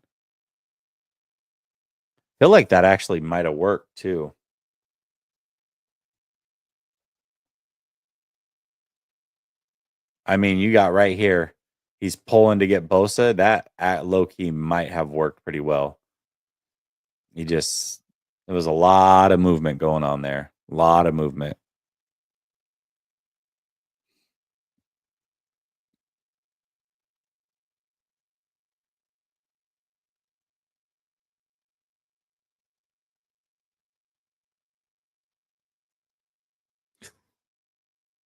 Feel like that actually might have worked too. I mean, you got right here. He's pulling to get Bosa. That at low key might have worked pretty well. There was a lot of movement going on there. A lot of movement.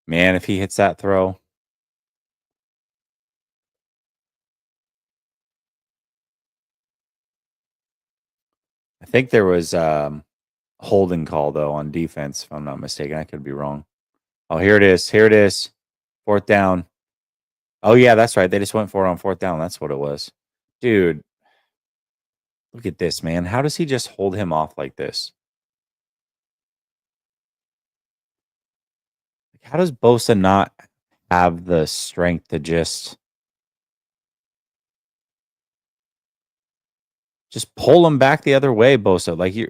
Man, if he hits that throw. I think there was holding call though on defense, if I'm not mistaken. I could be wrong. Oh, here it is. Here it is. Fourth down. Oh yeah, that's right. They just went for it on fourth down. That's what it was. Dude, look at this, man. How does he just hold him off like this? How does Bosa not have the strength to just pull him back the other way, Bosa? Like you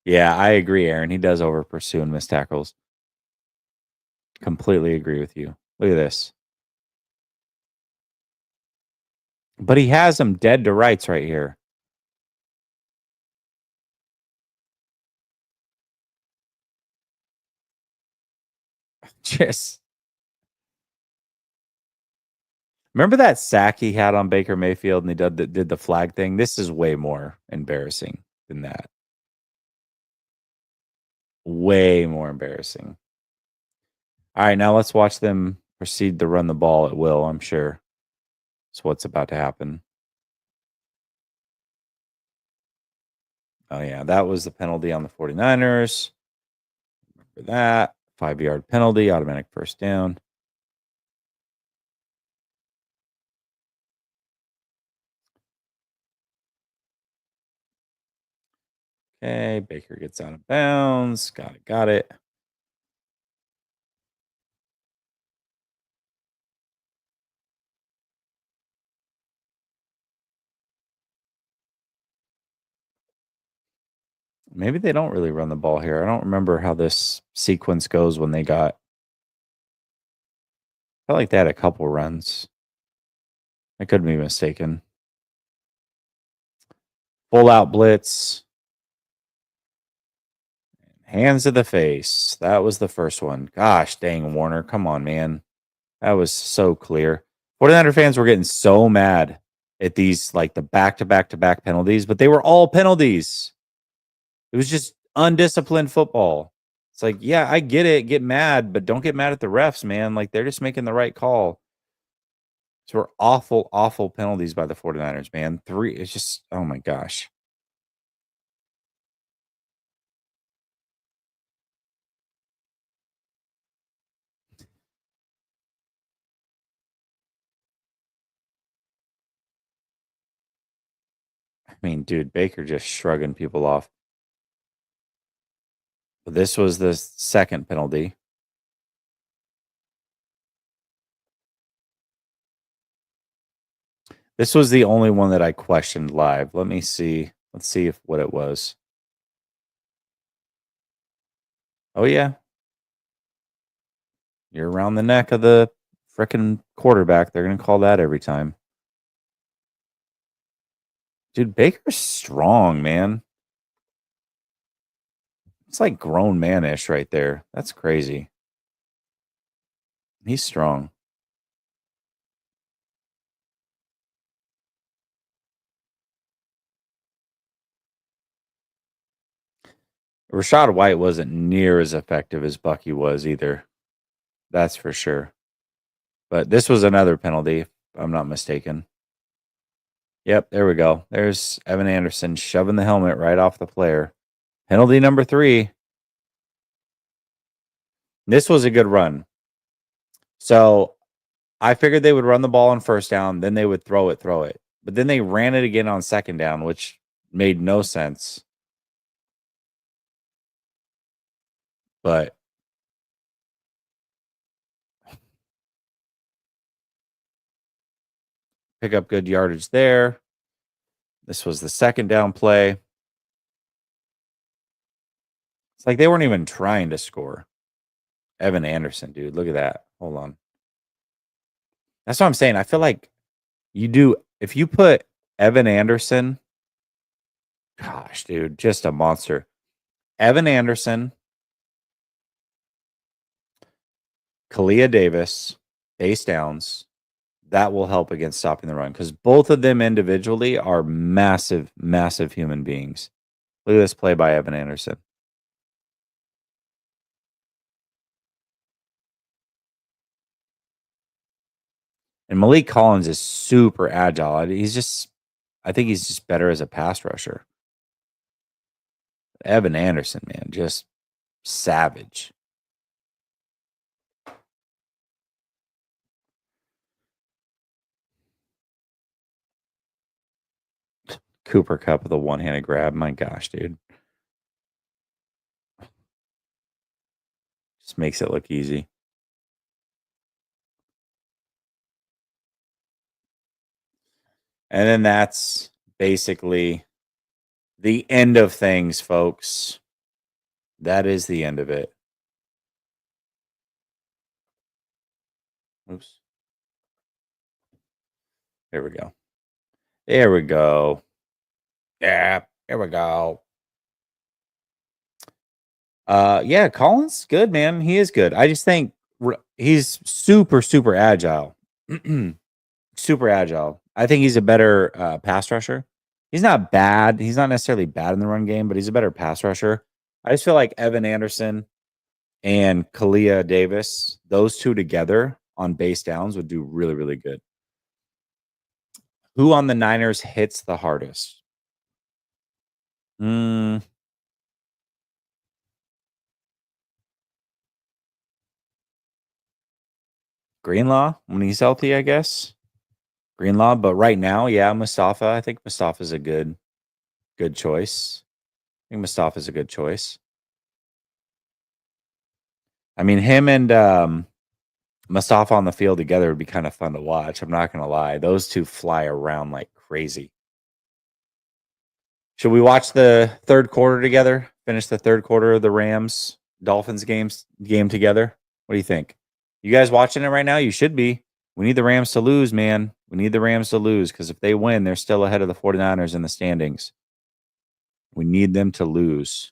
Yeah, I agree, Aaron. He does over pursue and miss tackles. Completely agree with you. Look at this. But he has him dead to rights right here. Just remember that sack he had on Baker Mayfield and he did the flag thing? This is way more embarrassing than that. Way more embarrassing. All right, now let's watch them proceed to run the ball at will, I'm sure. That's what's about to happen. Oh, yeah, that was the penalty on the 49ers. Remember that. 5-yard penalty, automatic first down. Okay, Baker gets out of bounds. Got it. Maybe they don't really run the ball here. I don't remember how this sequence goes when they got. I felt like they had a couple runs. I could be mistaken. Full out blitz. Hands to the face. That was the first one. Gosh dang, Warner. Come on, man. That was so clear. 49er fans were getting so mad at these, like the back-to-back-to-back penalties, but they were all penalties. It was just undisciplined football. It's like, yeah, I get it. Get mad, but don't get mad at the refs, man. Like, they're just making the right call. So were awful, awful penalties by the 49ers, man. 3, it's just, oh my gosh. I mean, dude, Baker just shrugging people off. But this was the second penalty. This was the only one that I questioned live. Let me see. Let's see what it was. Oh, yeah. You're around the neck of the frickin' quarterback. They're going to call that every time. Dude, Baker's strong, man. It's like grown man-ish right there. That's crazy. He's strong. Rashad White wasn't near as effective as Bucky was either. That's for sure. But this was another penalty, if I'm not mistaken. Yep, there we go. There's Evan Anderson shoving the helmet right off the player. Penalty number 3. This was a good run. So I figured they would run the ball on first down, then they would throw it. But then they ran it again on second down, which made no sense. But pick up good yardage there. This was the second down play. It's like they weren't even trying to score. Evan Anderson, dude. Look at that. Hold on. That's what I'm saying. I feel like if you put Evan Anderson, gosh, dude, just a monster. Evan Anderson, Kalia Davis, base downs, that will help against stopping the run because both of them individually are massive, massive human beings. Look at this play by Evan Anderson. And Malik Collins is super agile. I think he's just better as a pass rusher. Evan Anderson, man, just savage. Cooper Kupp with a one-handed grab. My gosh, dude. Just makes it look easy. And then that's basically the end of things, folks. That is the end of it. Oops. There we go. There we go. Yeah, there we go. Yeah, Collins, good, man. He is good. I just think he's super, super agile. Super agile. I think he's a better pass rusher. He's not bad. He's not necessarily bad in the run game, but he's a better pass rusher. I just feel like Evan Anderson and Kalia Davis, those two together on base downs would do really, really good. Who on the Niners hits the hardest? Greenlaw when he's healthy, I guess. Greenlaw, but right now, yeah, Mustafa. I think Mustafa's a good choice. I think Mustafa's a good choice. I mean, him and Mustafa on the field together would be kind of fun to watch. I'm not going to lie. Those two fly around like crazy. Should we watch the third quarter together? Finish the third quarter of the Rams Dolphins game together? What do you think? You guys watching it right now? You should be. We need the Rams to lose, man. We need the Rams to lose because if they win, they're still ahead of the 49ers in the standings. We need them to lose.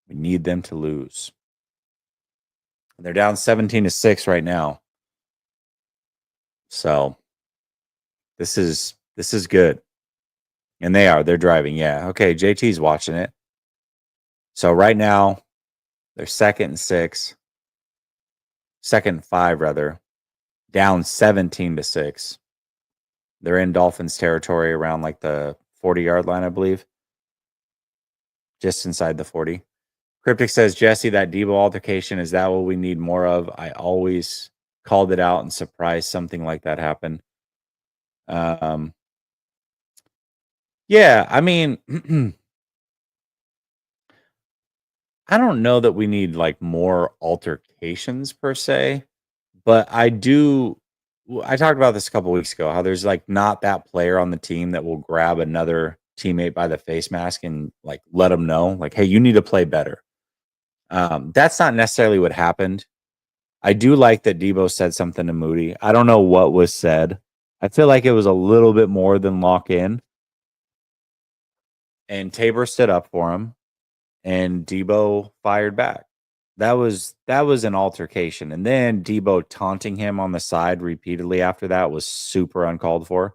We need them to lose. They're down 17-6 right now. So this is good. And they're driving. Yeah. Okay. JT's watching it. So right now they're 2nd and 6, 2nd and 5 rather, down 17-6. They're in Dolphins territory around like the 40-yard line, I believe. Just inside the 40. Cryptic says, Jesse, that Debo altercation, is that what we need more of? I always called it out and surprised something like that happened. Yeah, I mean, I don't know that we need like more altercations per se, but I talked about this a couple weeks ago, how there's like not that player on the team that will grab another teammate by the face mask and like let them know, like, hey, you need to play better. That's not necessarily what happened. I do like that Debo said something to Moody. I don't know what was said. I feel like it was a little bit more than lock in. And Tabor stood up for him, and Debo fired back. That was an altercation. And then Debo taunting him on the side repeatedly after that was super uncalled for.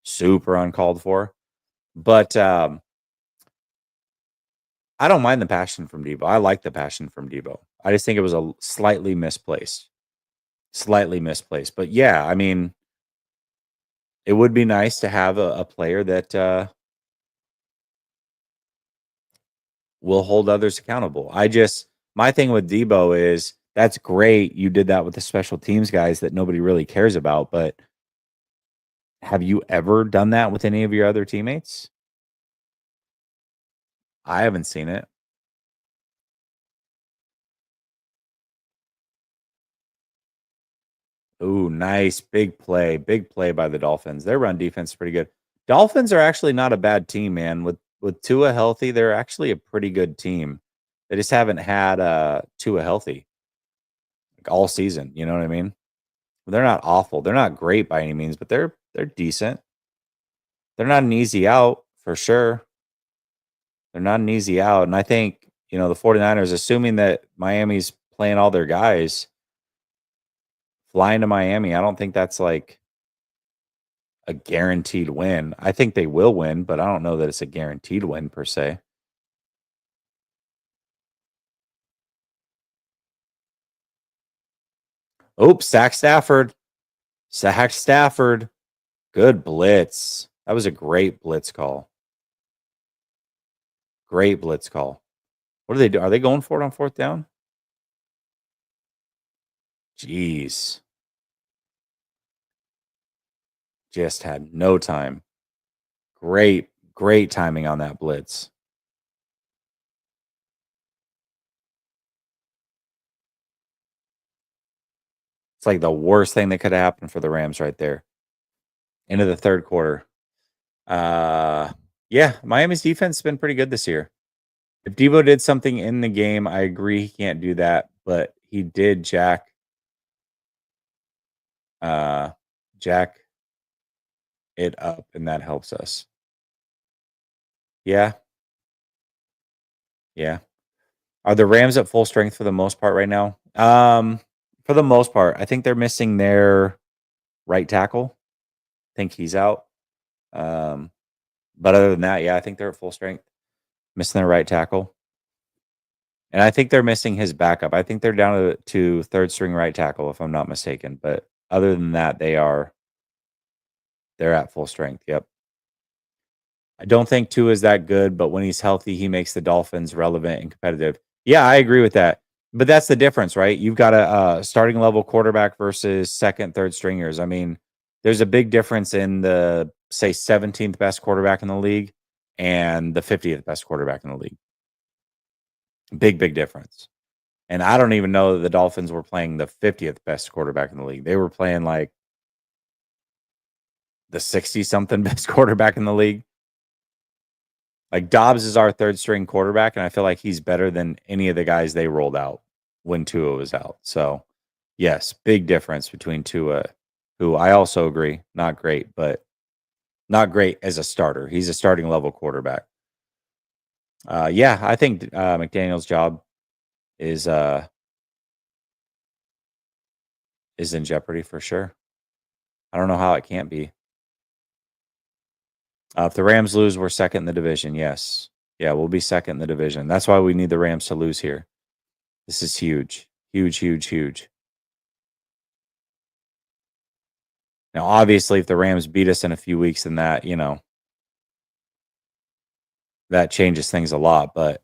Super uncalled for. But I don't mind the passion from Debo. I like the passion from Debo. I just think it was a slightly misplaced. Slightly misplaced. But yeah, I mean, it would be nice to have a player that will hold others accountable. My thing with Debo is that's great. You did that with the special teams guys that nobody really cares about, but have you ever done that with any of your other teammates? I haven't seen it. Ooh, nice. Big play. Big play by the Dolphins. Their run defense is pretty good. Dolphins are actually not a bad team, man. With Tua healthy, they're actually a pretty good team. They just haven't had Tua healthy like, all season. You know what I mean? They're not awful. They're not great by any means, but they're decent. They're not an easy out for sure. They're not an easy out. And I think, the 49ers, assuming that Miami's playing all their guys, flying to Miami, I don't think that's like a guaranteed win. I think they will win, but I don't know that it's a guaranteed win per se. Oops, sack Stafford. Sack Stafford. Good blitz. That was a great blitz call. Great blitz call. What do they do? Are they going for it on fourth down? Jeez. Just had no time. Great, great timing on that blitz. It's like the worst thing that could have happened for the Rams right there. Into the third quarter. Uh yeah, Miami's defense has been pretty good this year. If Debo did something in the game, I agree he can't do that, but he did uh jack it up, and that helps us. Yeah, yeah. Are the Rams at full strength for the most part right now? For the most part, I think they're missing their right tackle. I think he's out. Um, but other than that, yeah, I think they're at full strength. Missing their right tackle. And I think they're missing his backup. I think they're down to third string right tackle, if I'm not mistaken. But other than that, they're at full strength. Yep. I don't think Tua is that good, but when he's healthy, he makes the Dolphins relevant and competitive. Yeah, I agree with that. But that's the difference, right? You've got a starting level quarterback versus second, third stringers. I mean, there's a big difference in the say 17th best quarterback in the league and the 50th best quarterback in the league. Big, big difference. And I don't even know that the Dolphins were playing the 50th best quarterback in the league. They were playing like the 60 something best quarterback in the league. Like Dobbs is our third string quarterback, and I feel like he's better than any of the guys they rolled out when Tua was out. So, yes, big difference between Tua, who I also agree, not great, but not great as a starter. He's a starting level quarterback. Yeah, I think McDaniel's job is uh is in jeopardy for sure. I don't know how it can't be. If the Rams lose, we're second in the division. Yes. Yeah, we'll be second in the division. That's why we need the Rams to lose here. This is huge. Huge, huge, huge. Now, obviously, if the Rams beat us in a few weeks, then that changes things a lot. But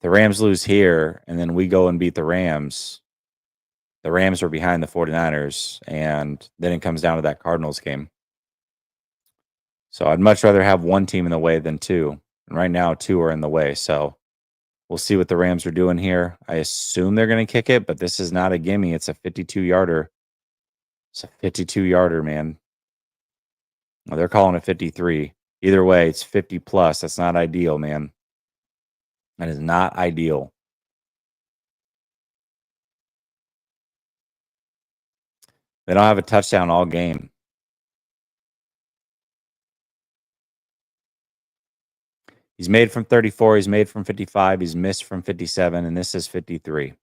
the Rams lose here and then we go and beat the Rams. The Rams are behind the 49ers, and then it comes down to that Cardinals game. So I'd much rather have one team in the way than two. And right now, two are in the way. So we'll see what the Rams are doing here. I assume they're going to kick it, but this is not a gimme. It's a 52-yarder. It's a 52-yarder, man. Well, they're calling it 53. Either way, it's 50 plus. That's not ideal, man. That is not ideal. They don't have a touchdown all game. He's made from 34. He's made from 55. He's missed from 57. And this is 53.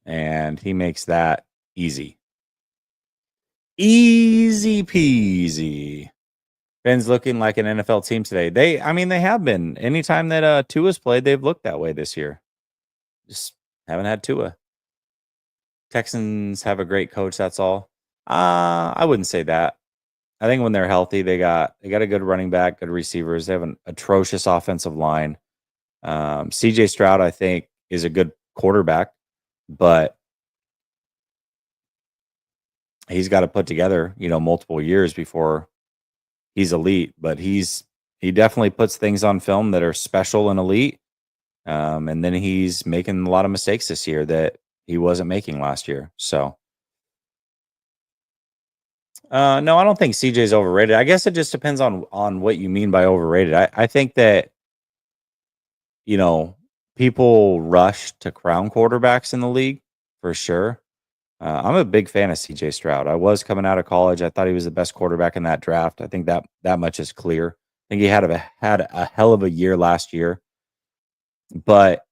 And he makes that easy. Easy peasy. Ben's looking like an NFL team today. They have been. Anytime that Tua's played, they've looked that way this year. Just haven't had Tua. Texans have a great coach, that's all. I wouldn't say that. I think when they're healthy, they got a good running back, good receivers. They have an atrocious offensive line. CJ Stroud, I think, is a good quarterback, but he's got to put together, multiple years before he's elite. But he definitely puts things on film that are special and elite. And then he's making a lot of mistakes this year that he wasn't making last year. So, no, I don't think CJ's overrated. I guess it just depends on what you mean by overrated. I think that, people rush to crown quarterbacks in the league for sure. I'm a big fan of CJ Stroud. I was coming out of college. I thought he was the best quarterback in that draft. I think that much is clear. I think he had a hell of a year last year. But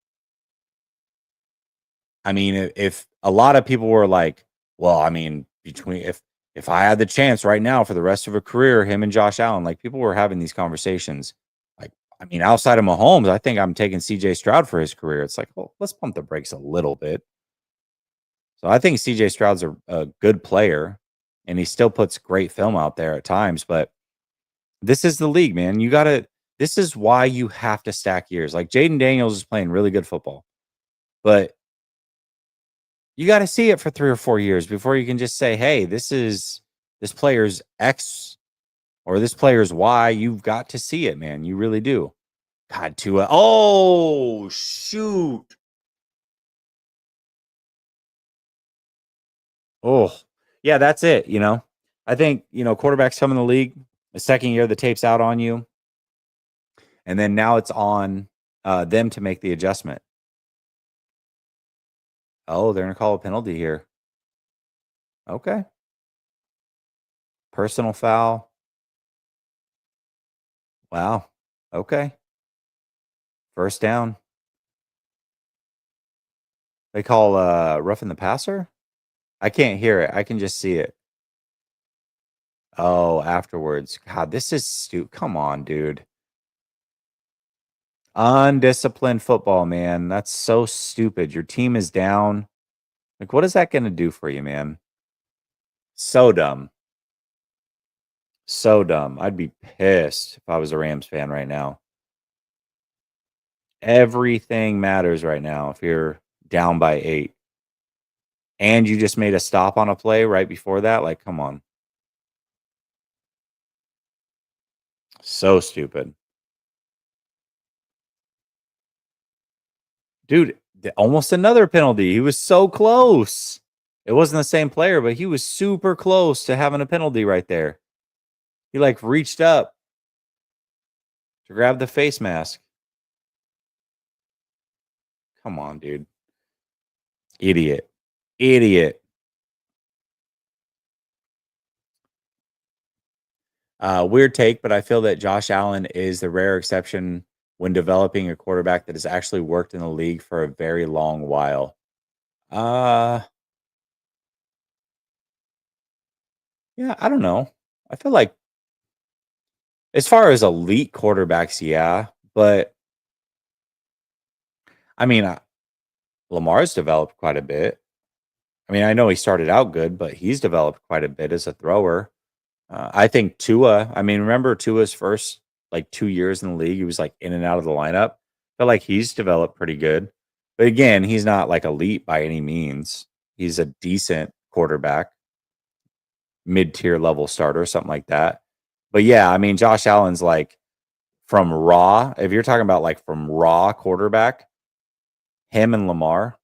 I mean, if a lot of people were like, well, I mean, if I had the chance right now for the rest of a career, him and Josh Allen, like people were having these conversations. Like, I mean, outside of Mahomes, I think I'm taking CJ Stroud for his career. It's like, well, let's pump the brakes a little bit. So I think CJ Stroud's a good player, and he still puts great film out there at times. But this is the league, man. This is why you have to stack years. Like Jaden Daniels is playing really good football, but you got to see it for 3 or 4 years before you can just say, hey, this player's X or this player's Y. You've got to see it, man. You really do. God, Tua. Oh, shoot. Oh, yeah, that's it. I think, quarterbacks come in the league, the second year, the tape's out on you. And then now it's on them to make the adjustment. Oh, they're going to call a penalty here. Okay. Personal foul. Wow. Okay. First down. They call roughing the passer? I can't hear it. I can just see it. Oh, afterwards. God, this is stupid. Come on, dude. Undisciplined football, man. That's so stupid. Your team is down. Like, what is that going to do for you, man? So dumb. So dumb. I'd be pissed if I was a Rams fan right now. Everything matters right now if you're down by 8. And you just made a stop on a play right before that. Like, come on. So stupid. Dude, almost another penalty. He was so close. It wasn't the same player, but he was super close to having a penalty right there. He like reached up to grab the face mask. Come on, dude. Idiot. Idiot. Weird take, but I feel that Josh Allen is the rare exception when developing a quarterback that has actually worked in the league for a very long while. Yeah, I don't know. I feel like as far as elite quarterbacks, yeah, but I mean, Lamar's developed quite a bit. I mean, I know he started out good, but he's developed quite a bit as a thrower. I think Tua, I mean, remember Tua's first like 2 years in the league? He was like in and out of the lineup. I feel like he's developed pretty good. But again, he's not like elite by any means. He's a decent quarterback, mid-tier level starter, something like that. But yeah, I mean, Josh Allen's like from raw, if you're talking about like from raw quarterback, him and Lamar,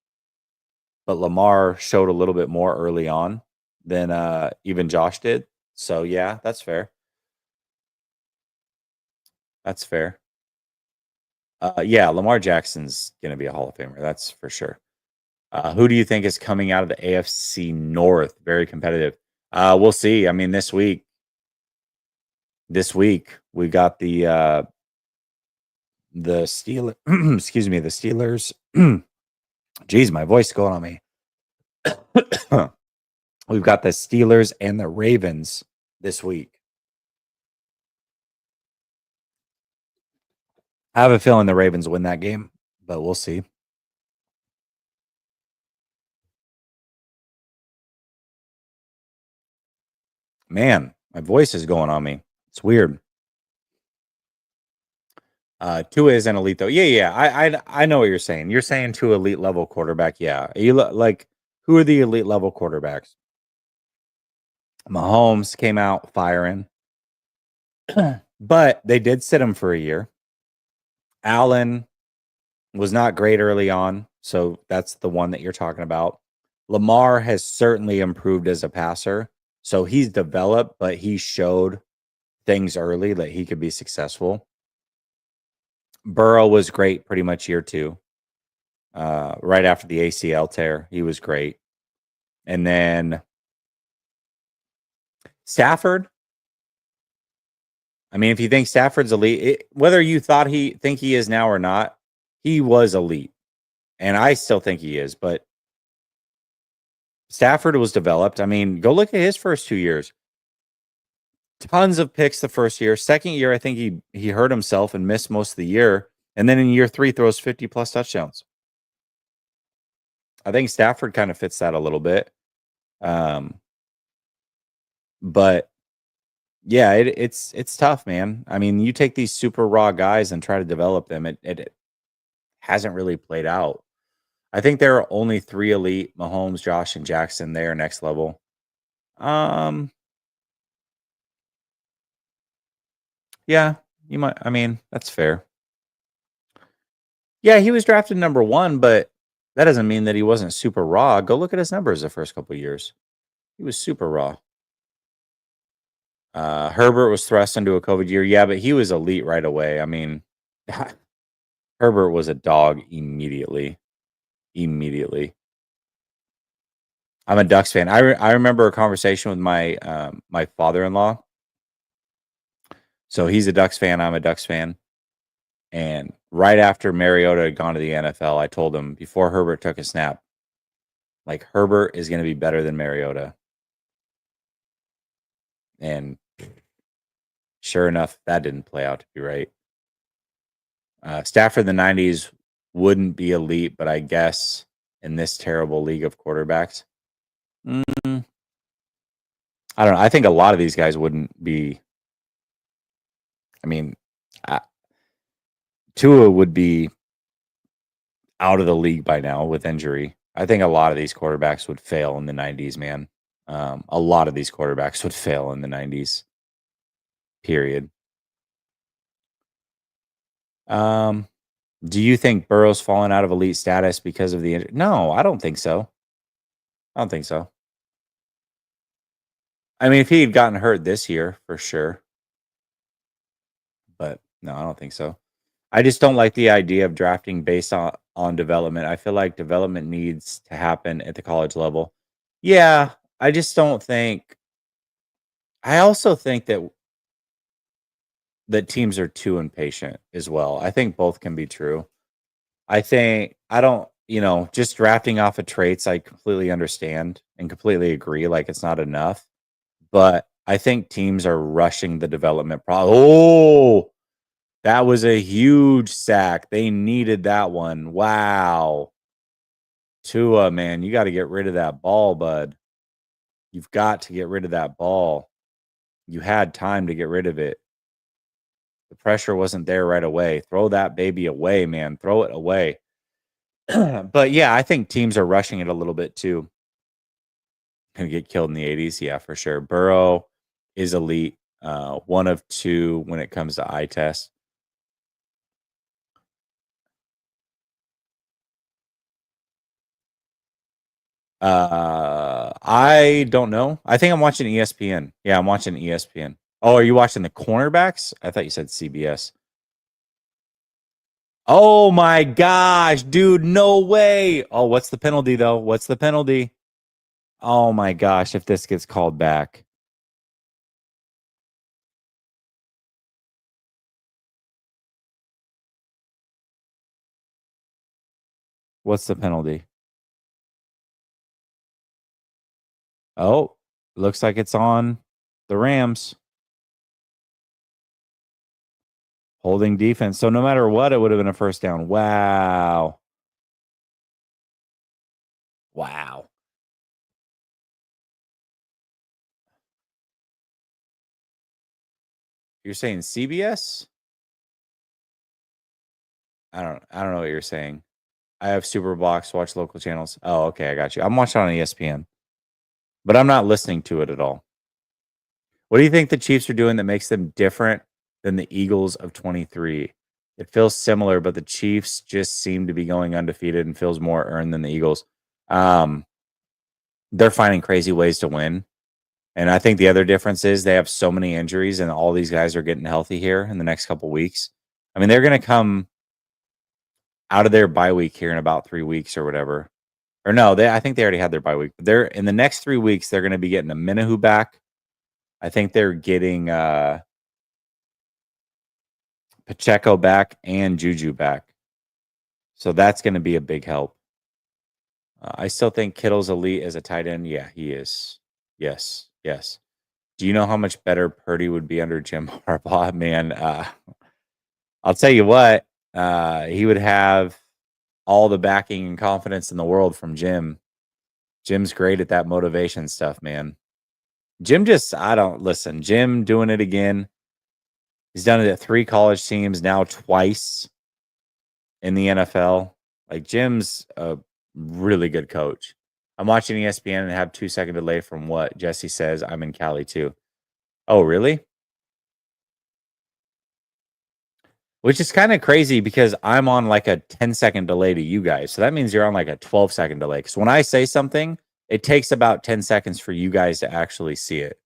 but Lamar showed a little bit more early on than even Josh did. So yeah, that's fair. That's fair. Yeah, Lamar Jackson's gonna be a Hall of Famer. That's for sure. Who do you think is coming out of the AFC North? Very competitive. We'll see. I mean, this week we got the Steelers. Excuse me, the Steelers. Jeez, my voice is going on me. We've got the Steelers and the Ravens this week. I have a feeling the Ravens win that game, but we'll see. Man, my voice is going on me. It's weird. Tua is an elite though. Yeah. I know what you're saying. You're saying to elite level quarterback. Yeah. Like who are the elite level quarterbacks? Mahomes came out firing, but they did sit him for a year. Allen was not great early on, so that's the one that you're talking about. Lamar has certainly improved as a passer, so he's developed, but he showed things early that he could be successful. Burrow was great pretty much year two. Right after the ACL tear, he was great. And then Stafford, I mean, if you think Stafford's elite, whether you think he is now or not, he was elite. And I still think he is, but Stafford was developed. I mean, go look at his first 2 years. Tons of picks the first year. Second year, I think he hurt himself and missed most of the year. And then in year 3, throws 50 plus touchdowns. I think Stafford kind of fits that a little bit. But yeah, it's tough, man. I mean, you take these super raw guys and try to develop them. It hasn't really played out. I think there are only 3 elite: Mahomes, Josh, and Jackson. They are next level. Yeah, you might. I mean, that's fair. Yeah, he was drafted number 1, but that doesn't mean that he wasn't super raw. Go look at his numbers the first couple of years. He was super raw. Herbert was thrust into a COVID year. Yeah, but he was elite right away. I mean, Herbert was a dog immediately. Immediately. I'm a Ducks fan. I remember a conversation with my father-in-law. So he's a Ducks fan. I'm a Ducks fan. And right after Mariota had gone to the NFL, I told him before Herbert took a snap, like Herbert is going to be better than Mariota. And sure enough, that didn't play out to be right. Stafford in the 90s wouldn't be elite, but I guess in this terrible league of quarterbacks, I don't know. I think a lot of these guys wouldn't be. I mean, Tua would be out of the league by now with injury. I think a lot of these quarterbacks would fail in the 90s, man. A lot of these quarterbacks would fail in the 90s, period. Do you think Burrow's fallen out of elite status because of the injury? No, I don't think so. I don't think so. I mean, if he had gotten hurt this year, for sure. But no, I don't think so. I just don't like the idea of drafting based on development. I feel like development needs to happen at the college level. Yeah, I just don't think. I also think that teams are too impatient as well. I think both can be true. I don't, just drafting off of traits, I completely understand and completely agree. Like it's not enough, but I think teams are rushing the development process. Oh, that was a huge sack. They needed that one. Wow. Tua, man, you got to get rid of that ball, bud. You've got to get rid of that ball. You had time to get rid of it. The pressure wasn't there right away. Throw that baby away, man. Throw it away. But yeah, I think teams are rushing it a little bit too. Gonna get killed in the 80s. Yeah, for sure. Burrow is elite. One of 2 when it comes to eye test. I don't know. I think I'm watching ESPN. Yeah, I'm watching ESPN. Oh, are you watching the cornerbacks? I thought you said CBS. Oh my gosh, dude, no way. Oh, what's the penalty though? What's the penalty? Oh my gosh, if this gets called back. What's the penalty? Oh, looks like it's on the Rams. Holding defense. So no matter what, it would have been a first down. Wow. Wow. You're saying CBS? I don't know what you're saying. I have Super Box, watch local channels. Oh, okay, I got you. I'm watching on ESPN, but I'm not listening to it at all. What do you think the Chiefs are doing that makes them different than the Eagles of 23? It feels similar, but the Chiefs just seem to be going undefeated and feels more earned than the Eagles. Um, they're finding crazy ways to win. And I think the other difference is they have so many injuries and all these guys are getting healthy here in the next couple weeks. I mean, they're going to come out of their bye week here in about 3 weeks or whatever. Or no, I think they already had their bye week. But they're in the next 3 weeks, they're going to be getting a Minahu back. I think they're getting Pacheco back and Juju back. So that's going to be a big help. I still think Kittle's elite as a tight end. Yeah, he is. Yes, yes. Do you know how much better Purdy would be under Jim Harbaugh? Man, I'll tell you what, he would have all the backing and confidence in the world from Jim. Jim's great at that motivation stuff, man. Jim Jim doing it again. He's done it at 3 college teams, now twice in the NFL. Like, Jim's a really good coach. I'm watching ESPN and have 2-second delay from what Jesse says. I'm in Cali too. Oh, really? Which is kind of crazy because I'm on like a 10-second delay to you guys. So that means you're on like a 12-second delay. Because when I say something, it takes about 10 seconds for you guys to actually see it.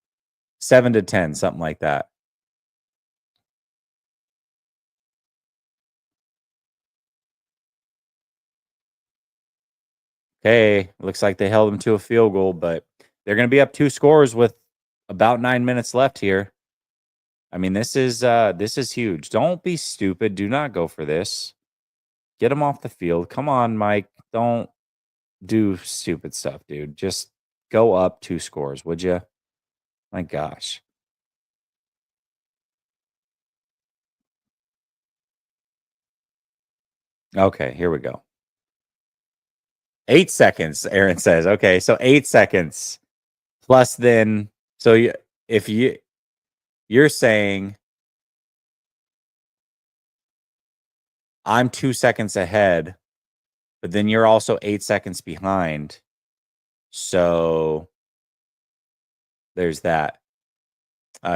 7 to 10, something like that. Okay, looks like they held them to a field goal, but they're going to be up 2 scores with about 9 minutes left here. I mean, this is huge. Don't be stupid. Do not go for this. Get them off the field. Come on, Mike. Don't do stupid stuff, dude. Just go up 2 scores, would you? My gosh. Okay, here we go. 8 seconds, Aaron says. Okay, so 8 seconds plus then. So if you're saying I'm 2 seconds ahead, but then you're also 8 seconds behind. So there's that.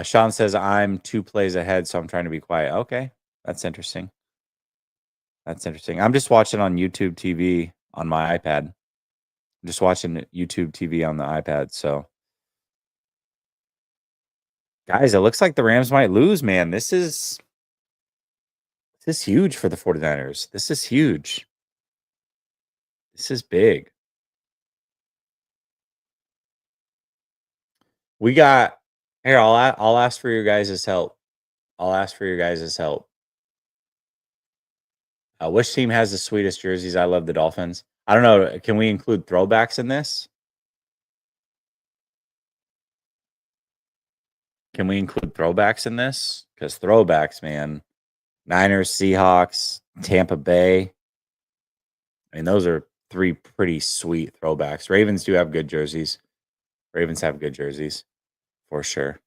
Sean says I'm 2 plays ahead, so I'm trying to be quiet. Okay, that's interesting. That's interesting. I'm just watching on YouTube TV on my iPad. I'm just watching YouTube TV on the iPad. So, guys, it looks like the Rams might lose, man. This is huge for the 49ers. This is huge. This is big. We got here. I'll ask for your guys' help. I'll ask for your guys' help. Which team has the sweetest jerseys? I love the Dolphins. I don't know. Can we include throwbacks in this? Can we include throwbacks in this? Because throwbacks, man. Niners, Seahawks, Tampa Bay. I mean, those are 3 pretty sweet throwbacks. Ravens do have good jerseys. Ravens have good jerseys for sure.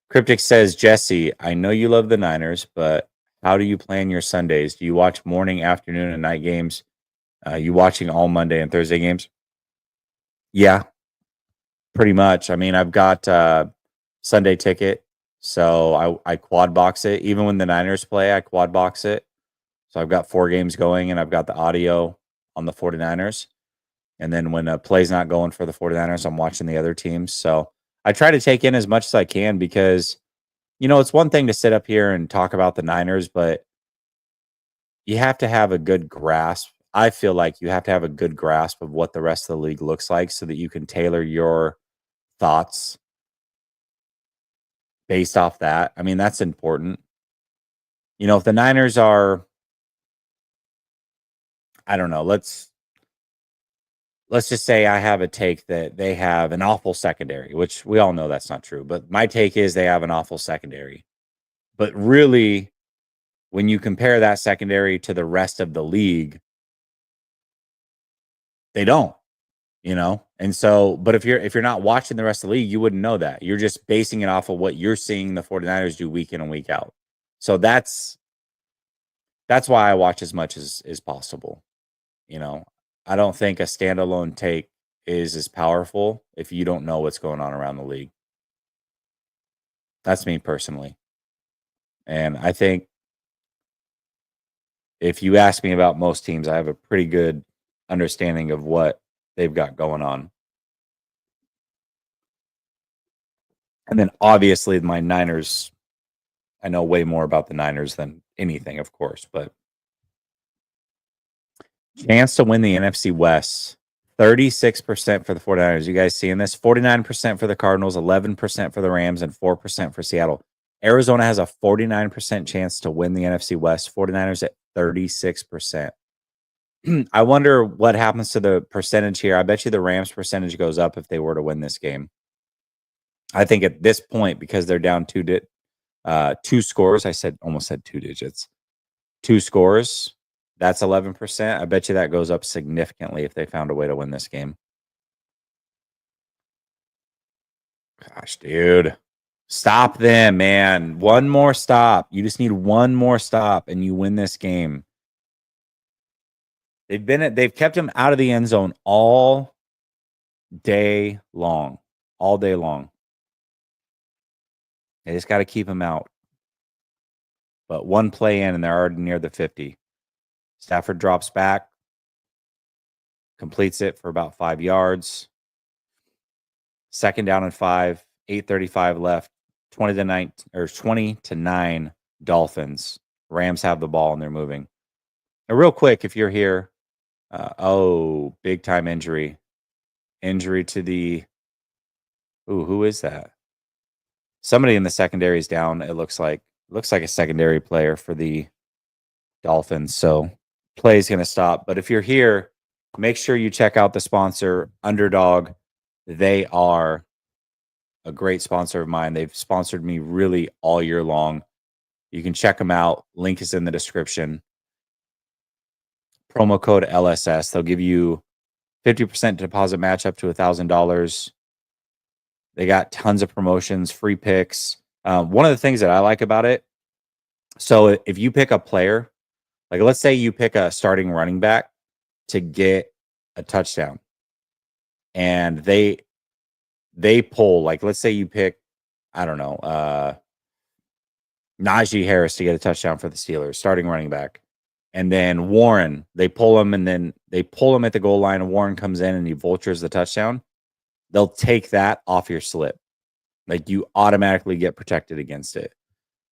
Cryptic says, Jesse, I know you love the Niners, but how do you plan your Sundays? Do you watch morning, afternoon, and night games? You watching all Monday and Thursday games? Yeah, pretty much. I mean, I've got Sunday ticket, so I quad box it. Even when the Niners play, I quad box it. So I've got 4 games going, and I've got the audio on the 49ers. And then when a play's not going for the 49ers, I'm watching the other teams. So I try to take in as much as I can because, it's one thing to sit up here and talk about the Niners, but you have to have a good grasp. I feel like you have to have a good grasp of what the rest of the league looks like so that you can tailor your thoughts based off that. I mean, that's important. If the Niners are, I don't know, let's just say I have a take that they have an awful secondary, which we all know that's not true. But my take is they have an awful secondary. But really, when you compare that secondary to the rest of the league, they don't, you know? And so, but if you're not watching the rest of the league, you wouldn't know that. You're just basing it off of what you're seeing the 49ers do week in and week out. So that's why I watch as much as possible. You know, I don't think a standalone take is as powerful if you don't know what's going on around the league. That's me personally. And I think if you ask me about most teams, I have a pretty good understanding of what they've got going on. And then obviously my Niners, I know way more about the Niners than anything, of course, but chance to win the NFC West, 36% for the 49ers. You guys seeing this? 49% for the Cardinals, 11% for the Rams, and 4% for Seattle. Arizona has a 49% chance to win the NFC West. 49ers at 36%. I wonder what happens to the percentage here. I bet you the Rams percentage goes up if they were to win this game. I think at this point, because they're down two scores, almost said 2 digits. 2 scores, that's 11%. I bet you that goes up significantly if they found a way to win this game. Gosh, dude. Stop them, man. One more stop. You just need one more stop and you win this game. They've kept him out of the end zone all day long. All day long. They just got to keep him out. But one play in and they're already near the 50. Stafford drops back, completes it for about 5 yards. Second down and 5, 8:35 left. 20-9 Dolphins. Rams have the ball and they're moving. Now, real quick, if you're here, big time injury. Injury to the. Ooh, who is that? Somebody in the secondary is down. It looks like a secondary player for the Dolphins. So play is going to stop. But if you're here, make sure you check out the sponsor, Underdog. They are a great sponsor of mine. They've sponsored me really all year long. You can check them out. Link is in the description. Promo code LSS. They'll give you 50% deposit match up to $1,000. They got tons of promotions, free picks. One of the things that I like about it, so if you pick a player, like let's say you pick a starting running back to get a touchdown, and they pull, like let's say you pick, I don't know, Najee Harris to get a touchdown for the Steelers, starting running back. And then Warren, they pull him and then they pull him at the goal line and Warren comes in and he vultures the touchdown. They'll take that off your slip. Like you automatically get protected against it.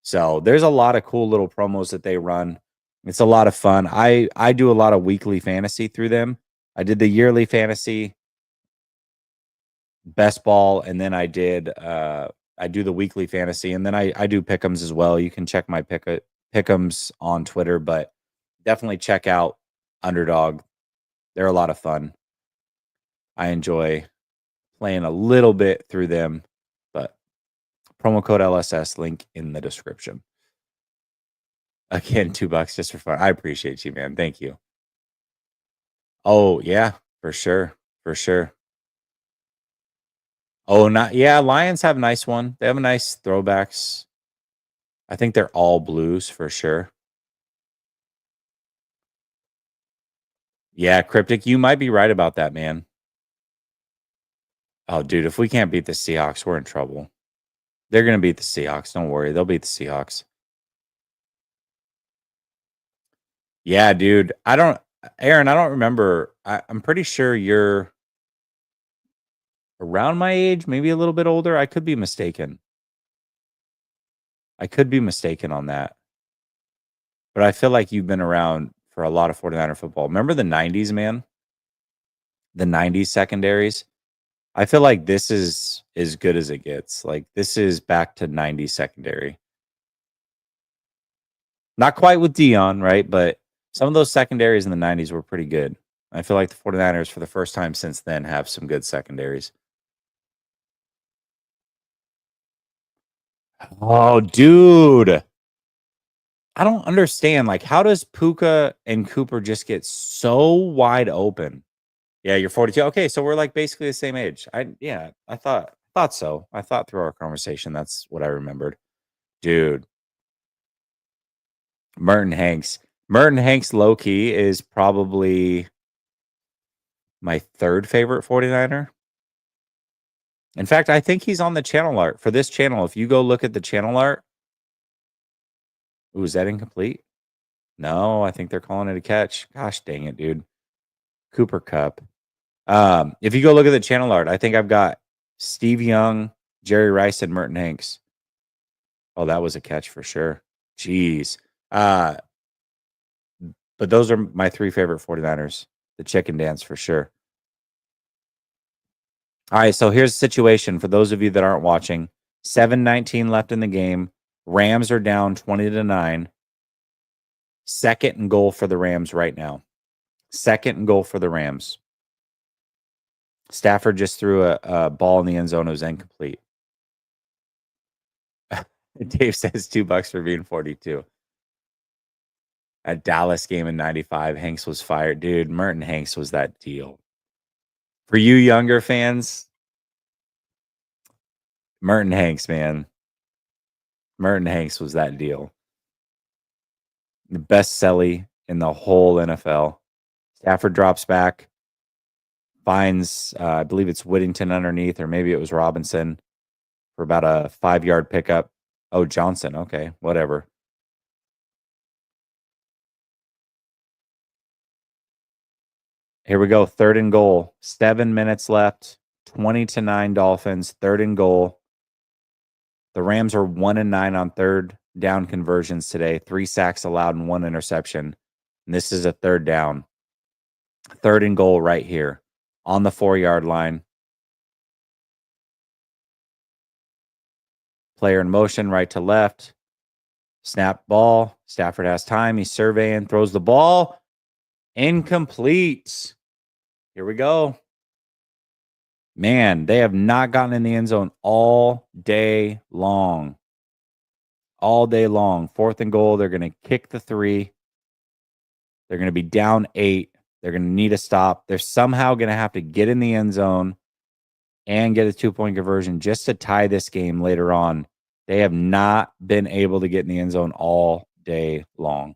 So there's a lot of cool little promos that they run. It's a lot of fun. I do a lot of weekly fantasy through them. I did the yearly fantasy best ball, and then I do the weekly fantasy, and then I do pick'ems as well. You can check my pick'ems on Twitter, but definitely check out Underdog. They're a lot of fun. I enjoy playing a little bit through them, but promo code LSS, link in the description. Again, $2 just for fun. I appreciate you, man. Thank you. Oh, yeah, for sure. For sure. Oh, Lions have a nice one. They have a nice throwbacks. I think they're all blues for sure. Yeah, Cryptic, you might be right about that, man. Oh, dude, if we can't beat the Seahawks, we're in trouble. They're going to beat the Seahawks. Don't worry. They'll beat the Seahawks. Yeah, dude. Aaron, I don't remember. I'm pretty sure you're around my age, maybe a little bit older. I could be mistaken. On that. But I feel like you've been around for a lot of 49er football. Remember the 90s, man? The 90s secondaries? I feel like this is as good as it gets. Like, this is back to 90s secondary. Not quite with Dion, right? But some of those secondaries in the 90s were pretty good. I feel like the 49ers, for the first time since then, have some good secondaries. Oh, dude. I don't understand. Like, how does Puka and Cooper just get so wide open? Yeah, you're 42. Okay, so we're like basically the same age. I thought so. I thought through our conversation that's what I remembered. Dude, Merton Hanks. Merton Hanks low key is probably my third favorite 49er. In fact, I think he's on the channel art for this channel. If you go look at the channel art, ooh, is that incomplete? No, I think they're calling it a catch. Gosh dang it, dude. Cooper Cup. If you go look at the channel art, I think I've got Steve Young, Jerry Rice, and Merton Hanks. Oh, that was a catch for sure. Jeez. Uh, but those are my three favorite 49ers. The chicken dance for sure. All right, so here's the situation for those of you that aren't watching. 7:19 left in the game. Rams are down 20-9. Second and goal for the Rams right now. Second and goal for the Rams. Stafford just threw a ball in the end zone. It was incomplete. Dave says $2 for being 42. A Dallas game in 95, Hanks was fired. Dude, Merton Hanks was that deal. For you younger fans, Merton Hanks, man. Merton Hanks was that deal. The best celly in the whole NFL. Stafford drops back, finds, I believe it's Whittington underneath, or maybe it was Robinson for about a 5-yard pickup. Oh, Johnson. Okay, whatever. Here we go. Third and goal. 7 minutes left. 20-9 Dolphins. Third and goal. The Rams are 1-9 on third down conversions today. 3 sacks allowed and 1 interception. And this is a third down. Third and goal right here on the 4-yard line. Player in motion, right to left. Snap ball. Stafford has time. He's surveying, throws the ball. Incomplete. Here we go. Man, they have not gotten in the end zone all day long. All day long. Fourth and goal. They're going to kick the 3. They're going to be down 8. They're going to need a stop. They're somehow going to have to get in the end zone and get a 2-point conversion just to tie this game later on. They have not been able to get in the end zone all day long.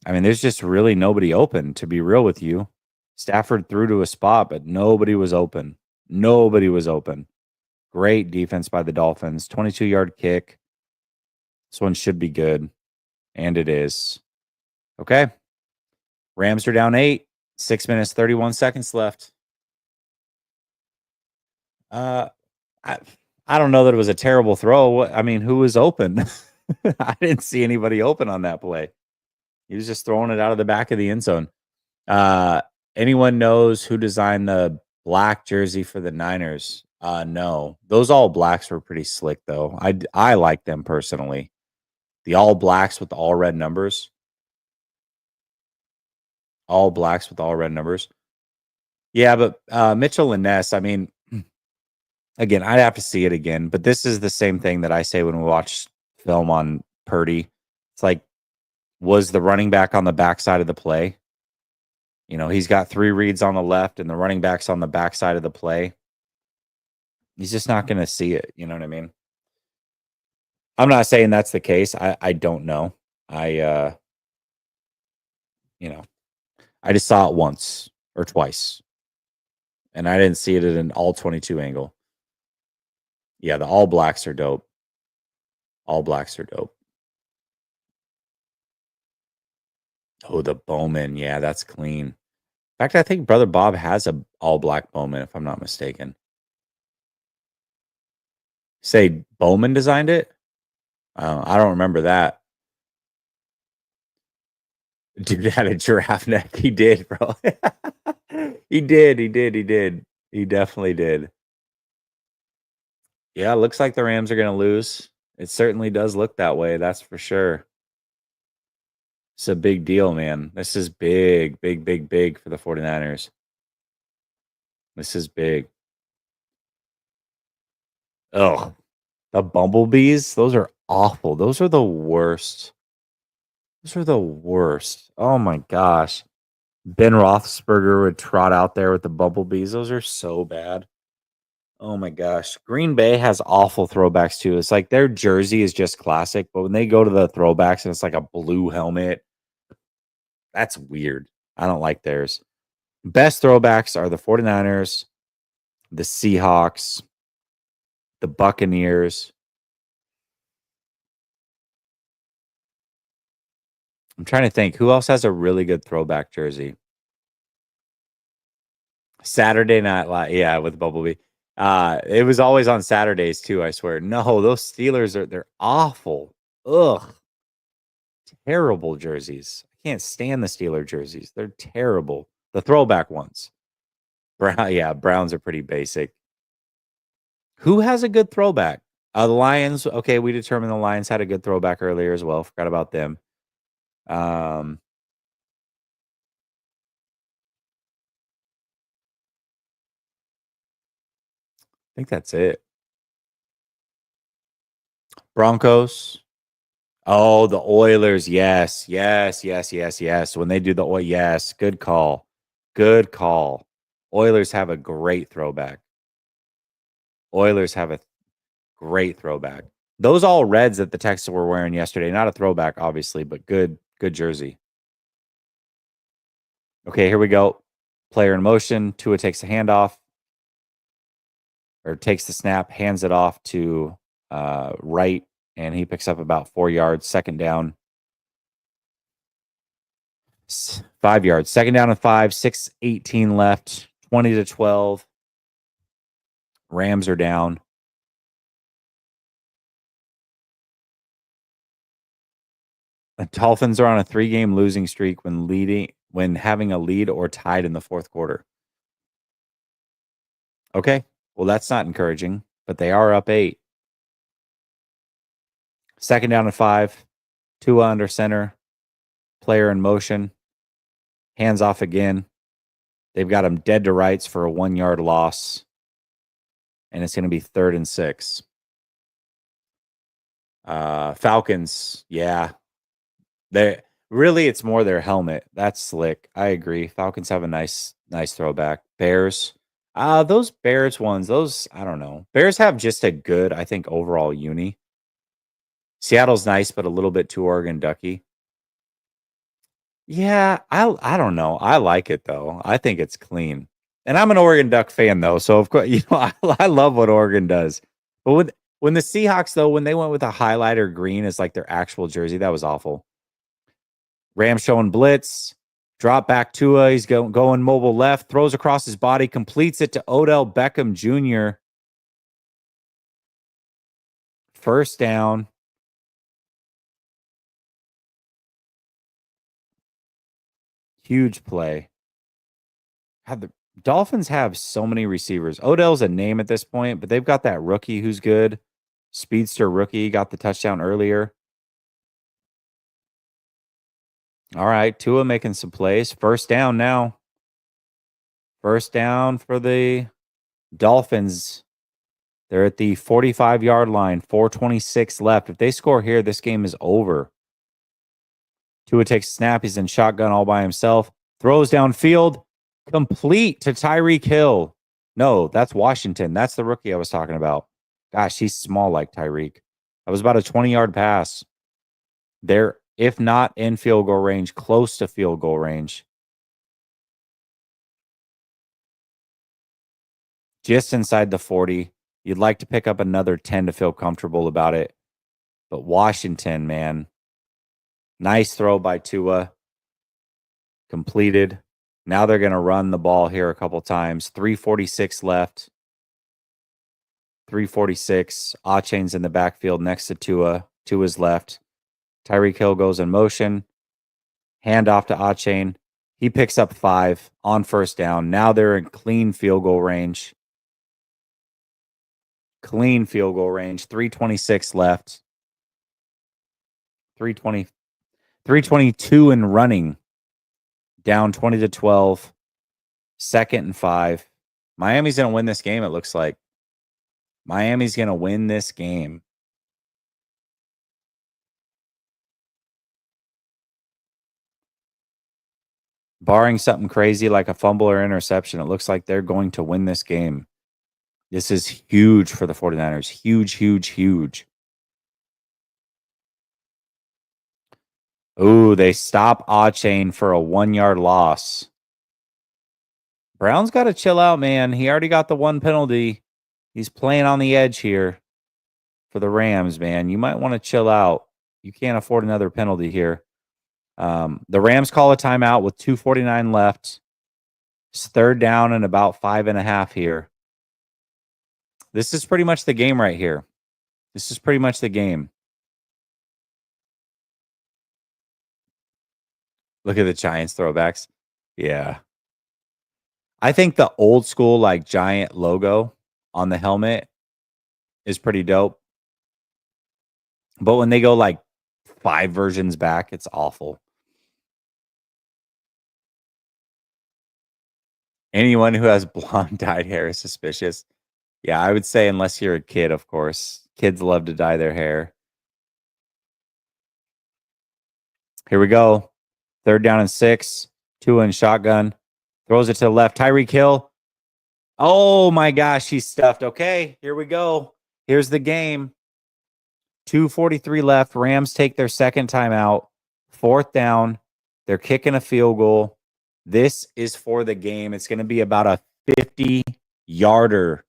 I mean, there's just really nobody open, to be real with you. Stafford threw to a spot, but nobody was open. Nobody was open. Great defense by the Dolphins. 22-yard kick. This one should be good, and it is. Okay. Rams are down 8. 6 minutes, 31 seconds left. I don't know that it was a terrible throw. I mean, who was open? I didn't see anybody open on that play. He was just throwing it out of the back of the end zone. Anyone knows who designed the black jersey for the Niners? No. Those all blacks were pretty slick, though. I like them personally. The all blacks with all red numbers. All blacks with all red numbers. Yeah, but Mitchell and Ness, I mean, again, I'd have to see it again, but this is the same thing that I say when we watch film on Purdy. It's like, was the running back on the backside of the play? You know, he's got 3 reads on the left and the running back's on the backside of the play. He's just not going to see it. You know what I mean? I'm not saying that's the case. I don't know. You know, I just saw it once or twice, and I didn't see it at an all 22 angle. Yeah, the all blacks are dope. All blacks are dope. Oh, the Bowman. Yeah, that's clean. In fact, I think Brother Bob has a all black Bowman, if I'm not mistaken. Say Bowman designed it? I don't remember that. Dude had a giraffe neck. He did, bro. He did. He definitely did. Yeah, looks like the Rams are going to lose. It certainly does look that way. That's for sure. It's a big deal, man. This is big, big, big, big for the 49ers. This is big. Oh, the bumblebees, those are awful. Those are the worst. Those are the worst. Oh my gosh. Ben Roethlisberger would trot out there with the bumblebees. Those are so bad. Oh my gosh. Green Bay has awful throwbacks too. It's like their jersey is just classic, but when they go to the throwbacks and it's like a blue helmet, that's weird. I don't like theirs. Best throwbacks are the 49ers, the Seahawks, the Buccaneers. I'm trying to think who else has a really good throwback jersey. Saturday Night Live, yeah, with Bumblebee. It was always on Saturdays too, I swear. No, those Steelers they're awful. Ugh. Terrible jerseys. I can't stand the Steeler jerseys. They're terrible. The throwback ones. Browns are pretty basic. Who has a good throwback? The Lions. Okay, we determined the Lions had a good throwback earlier as well. Forgot about them. I think that's it. Broncos. Oh, the Oilers. Yes, yes, yes, yes, yes. When they do the oil, yes, good call. Good call. Oilers have a great throwback. Oilers have a great throwback. Those all reds that the Texans were wearing yesterday, not a throwback, obviously, but good jersey. Okay, here we go. Player in motion. Tua takes the handoff or takes the snap, hands it off to right, and he picks up about 4 yards. Second down. 5 yards. Second down and 5, 6:18 left, 20-12. Rams are down. The Dolphins are on a 3-game losing streak when having a lead or tied in the fourth quarter. Okay. Well, that's not encouraging, but they are up 8. Second down and 5. Tua under center. Player in motion. Hands off again. They've got him dead to rights for a 1-yard loss. And it's going to be 3rd and 6. Falcons, yeah. It's more their helmet. That's slick. I agree. Falcons have a nice throwback. Bears. Those Bears ones, those, I don't know. Bears have just a good, I think, overall uni. Seattle's nice, but a little bit too Oregon Ducky. Yeah, I don't know. I like it though. I think it's clean. And I'm an Oregon Duck fan though, so of course, I love what Oregon does. But when the Seahawks though, when they went with a highlighter green as like their actual jersey, that was awful. Rams showing blitz, drop back Tua. He's going mobile left, throws across his body, completes it to Odell Beckham Jr. First down. Huge play. The Dolphins have so many receivers. Odell's a name at this point, but they've got that rookie who's good. Speedster rookie got the touchdown earlier. All right, Tua making some plays. First down now. First down for the Dolphins. They're at the 45-yard line, 4:26 left. If they score here, this game is over. Tua takes a snap. He's in shotgun all by himself. Throws downfield. Complete to Tyreek Hill. No, that's Washington. That's the rookie I was talking about. Gosh, he's small like Tyreek. That was about a 20-yard pass. They're, if not in field goal range, close to field goal range. Just inside the 40. You'd like to pick up another 10 to feel comfortable about it. But Washington, man. Nice throw by Tua. Completed. Now they're going to run the ball here a couple times. 3:46 left. 3:46. Achane's in the backfield next to Tua. Tua's left. Tyreek Hill goes in motion. Hand off to Achane. He picks up 5 on first down. Now they're in clean field goal range. Clean field goal range. 3:26 left. 3:20. 322 and running. Down 20-12. 2nd and 5. Miami's going to win this game, it looks like. Miami's going to win this game. Barring something crazy like a fumble or interception, it looks like they're going to win this game. This is huge for the 49ers. Huge, huge, huge. Ooh, they stop Achane for a 1-yard loss. Brown's got to chill out, man. He already got the 1 penalty. He's playing on the edge here for the Rams, man. You might want to chill out. You can't afford another penalty here. The Rams call a timeout with 2:49 left. It's 3rd down and about 5.5 here. This is pretty much the game right here. This is pretty much the game. Look at the Giants throwbacks. Yeah. I think the old school, like, Giant logo on the helmet is pretty dope. But when they go like 5 versions back, it's awful. Anyone who has blonde dyed hair is suspicious. Yeah, I would say unless you're a kid, of course. Kids love to dye their hair. Here we go. 3rd down and 6. Tua in shotgun. Throws it to the left. Tyreek Hill. Oh my gosh, he's stuffed. Okay, here we go. Here's the game. 2:43 left. Rams take their 2nd timeout. 4th down. They're kicking a field goal. This is for the game. It's going to be about a 50-yarder.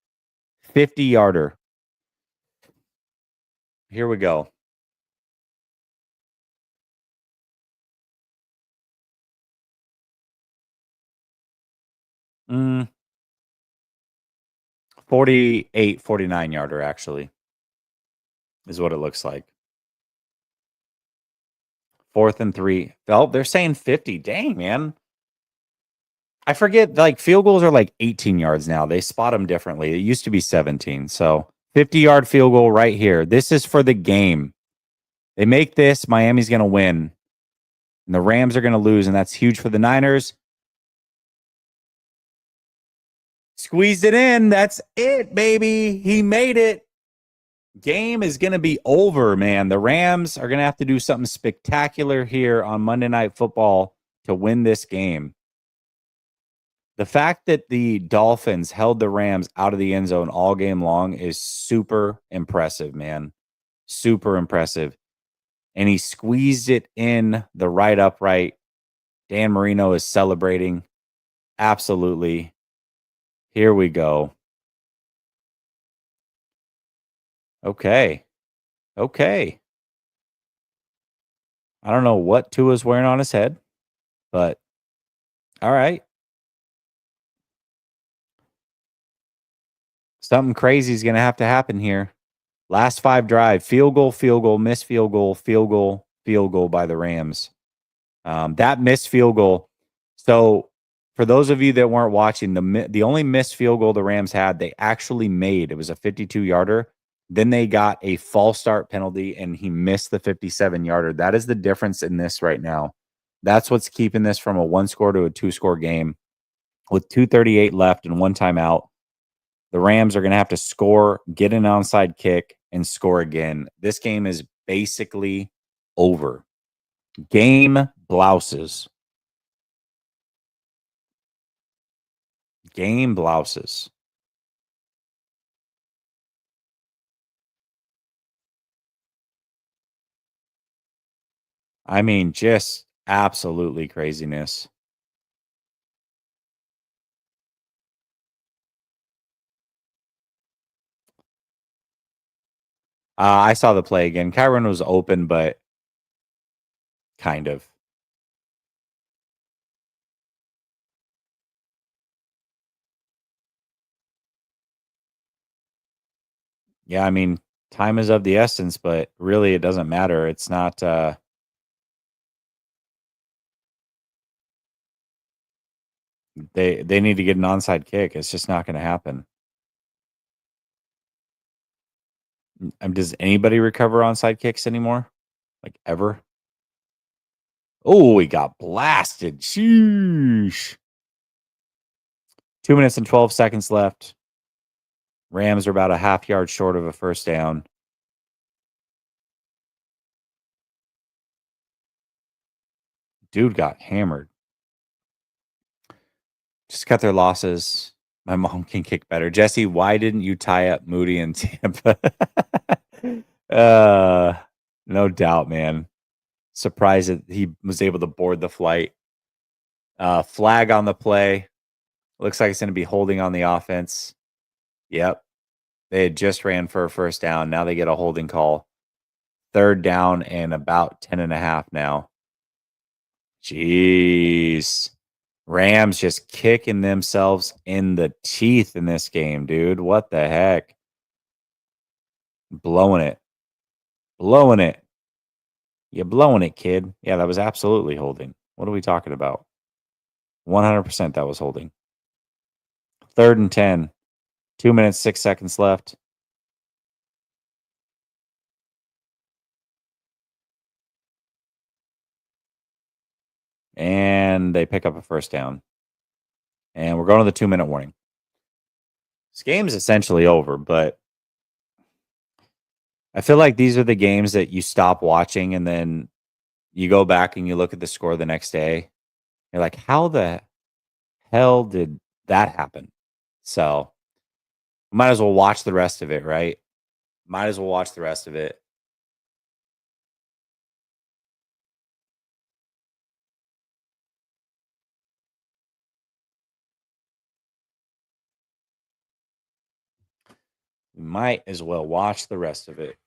50-yarder. Here we go. Mm, 48, 49-yarder, actually, is what it looks like. 4th and 3. Oh, they're saying 50. Dang, man. I forget, like, field goals are like 18 yards now. They spot them differently. It used to be 17. So 50-yard field goal right here. This is for the game. They make this, Miami's going to win. And the Rams are going to lose, and that's huge for the Niners. Squeezed it in. That's it, baby. He made it. Game is going to be over, man. The Rams are going to have to do something spectacular here on Monday Night Football to win this game. The fact that the Dolphins held the Rams out of the end zone all game long is super impressive, man. Super impressive. And he squeezed it in the right upright. Dan Marino is celebrating. Absolutely. Here we go. Okay. Okay. I don't know what Tua's wearing on his head, but all right. Something crazy is going to have to happen here. Last 5 drive, field goal, missed field goal by the Rams. That missed field goal. So for those of you that weren't watching, the only missed field goal the Rams had, they actually made. It was a 52-yarder. Then they got a false start penalty, and he missed the 57-yarder. That is the difference in this right now. That's what's keeping this from a 1-score to a 2-score game. With 2:38 left and 1 timeout, the Rams are going to have to score, get an onside kick, and score again. This game is basically over. Game blouses. Game blouses. I mean, just absolutely craziness. I saw the play again. Kyron was open, but kind of. Yeah, I mean, time is of the essence, but really it doesn't matter. It's not they need to get an onside kick. It's just not going to happen. Does anybody recover onside kicks anymore? Like, ever? Oh, he got blasted. Sheesh. 2 minutes and 12 seconds left. Rams are about a half yard short of a first down. Dude got hammered. Just cut their losses. My mom can kick better. Jesse, why didn't you tie up Moody in Tampa? No doubt, man. Surprised that he was able to board the flight. Flag on the play. Looks like it's going to be holding on the offense. Yep. They had just ran for a first down. Now they get a holding call. Third down and about 10.5 now. Jeez. Rams just kicking themselves in the teeth in this game, dude. What the heck? Blowing it. Blowing it. You're blowing it, kid. Yeah, that was absolutely holding. What are we talking about? 100% that was holding. 3rd and 10. 2 minutes, 6 seconds left. And they pick up a first down. And we're going to the 2-minute warning. This game is essentially over, but I feel like these are the games that you stop watching and then you go back and you look at the score the next day. You're like, how the hell did that happen? So might as well watch the rest of it, right? Might as well watch the rest of it. Might as well watch the rest of it.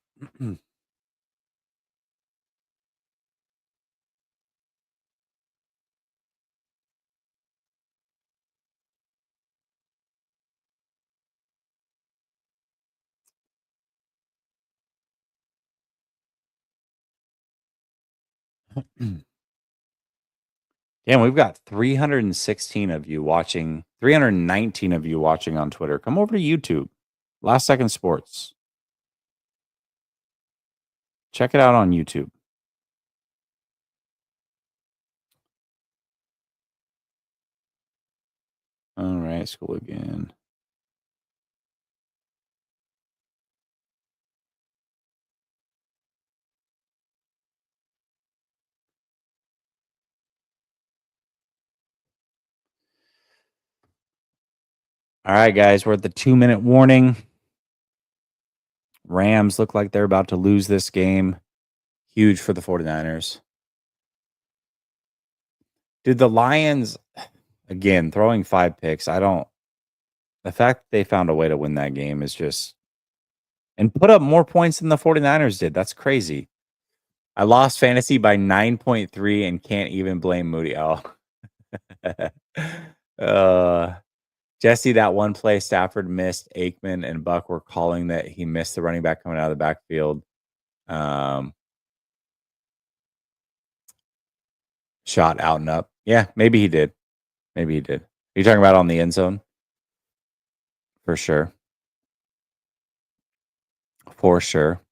Damn, we've got 316 of you watching, 319 of you watching on Twitter. Come over to YouTube. Last Second Sports. Check it out on YouTube. All right, school again. All right, guys, we're at the 2-minute warning. Rams look like they're about to lose this game. Huge for the 49ers. Dude, the Lions, again, throwing 5 picks. The fact that they found a way to win that game is just, and put up more points than the 49ers did. That's crazy. I lost fantasy by 9.3 and can't even blame Moody. Oh. Jesse, that one play Stafford missed, Aikman and Buck were calling that he missed the running back coming out of the backfield. Shot out and up. Yeah, maybe he did. Maybe he did. Are you talking about on the end zone? For sure. For sure.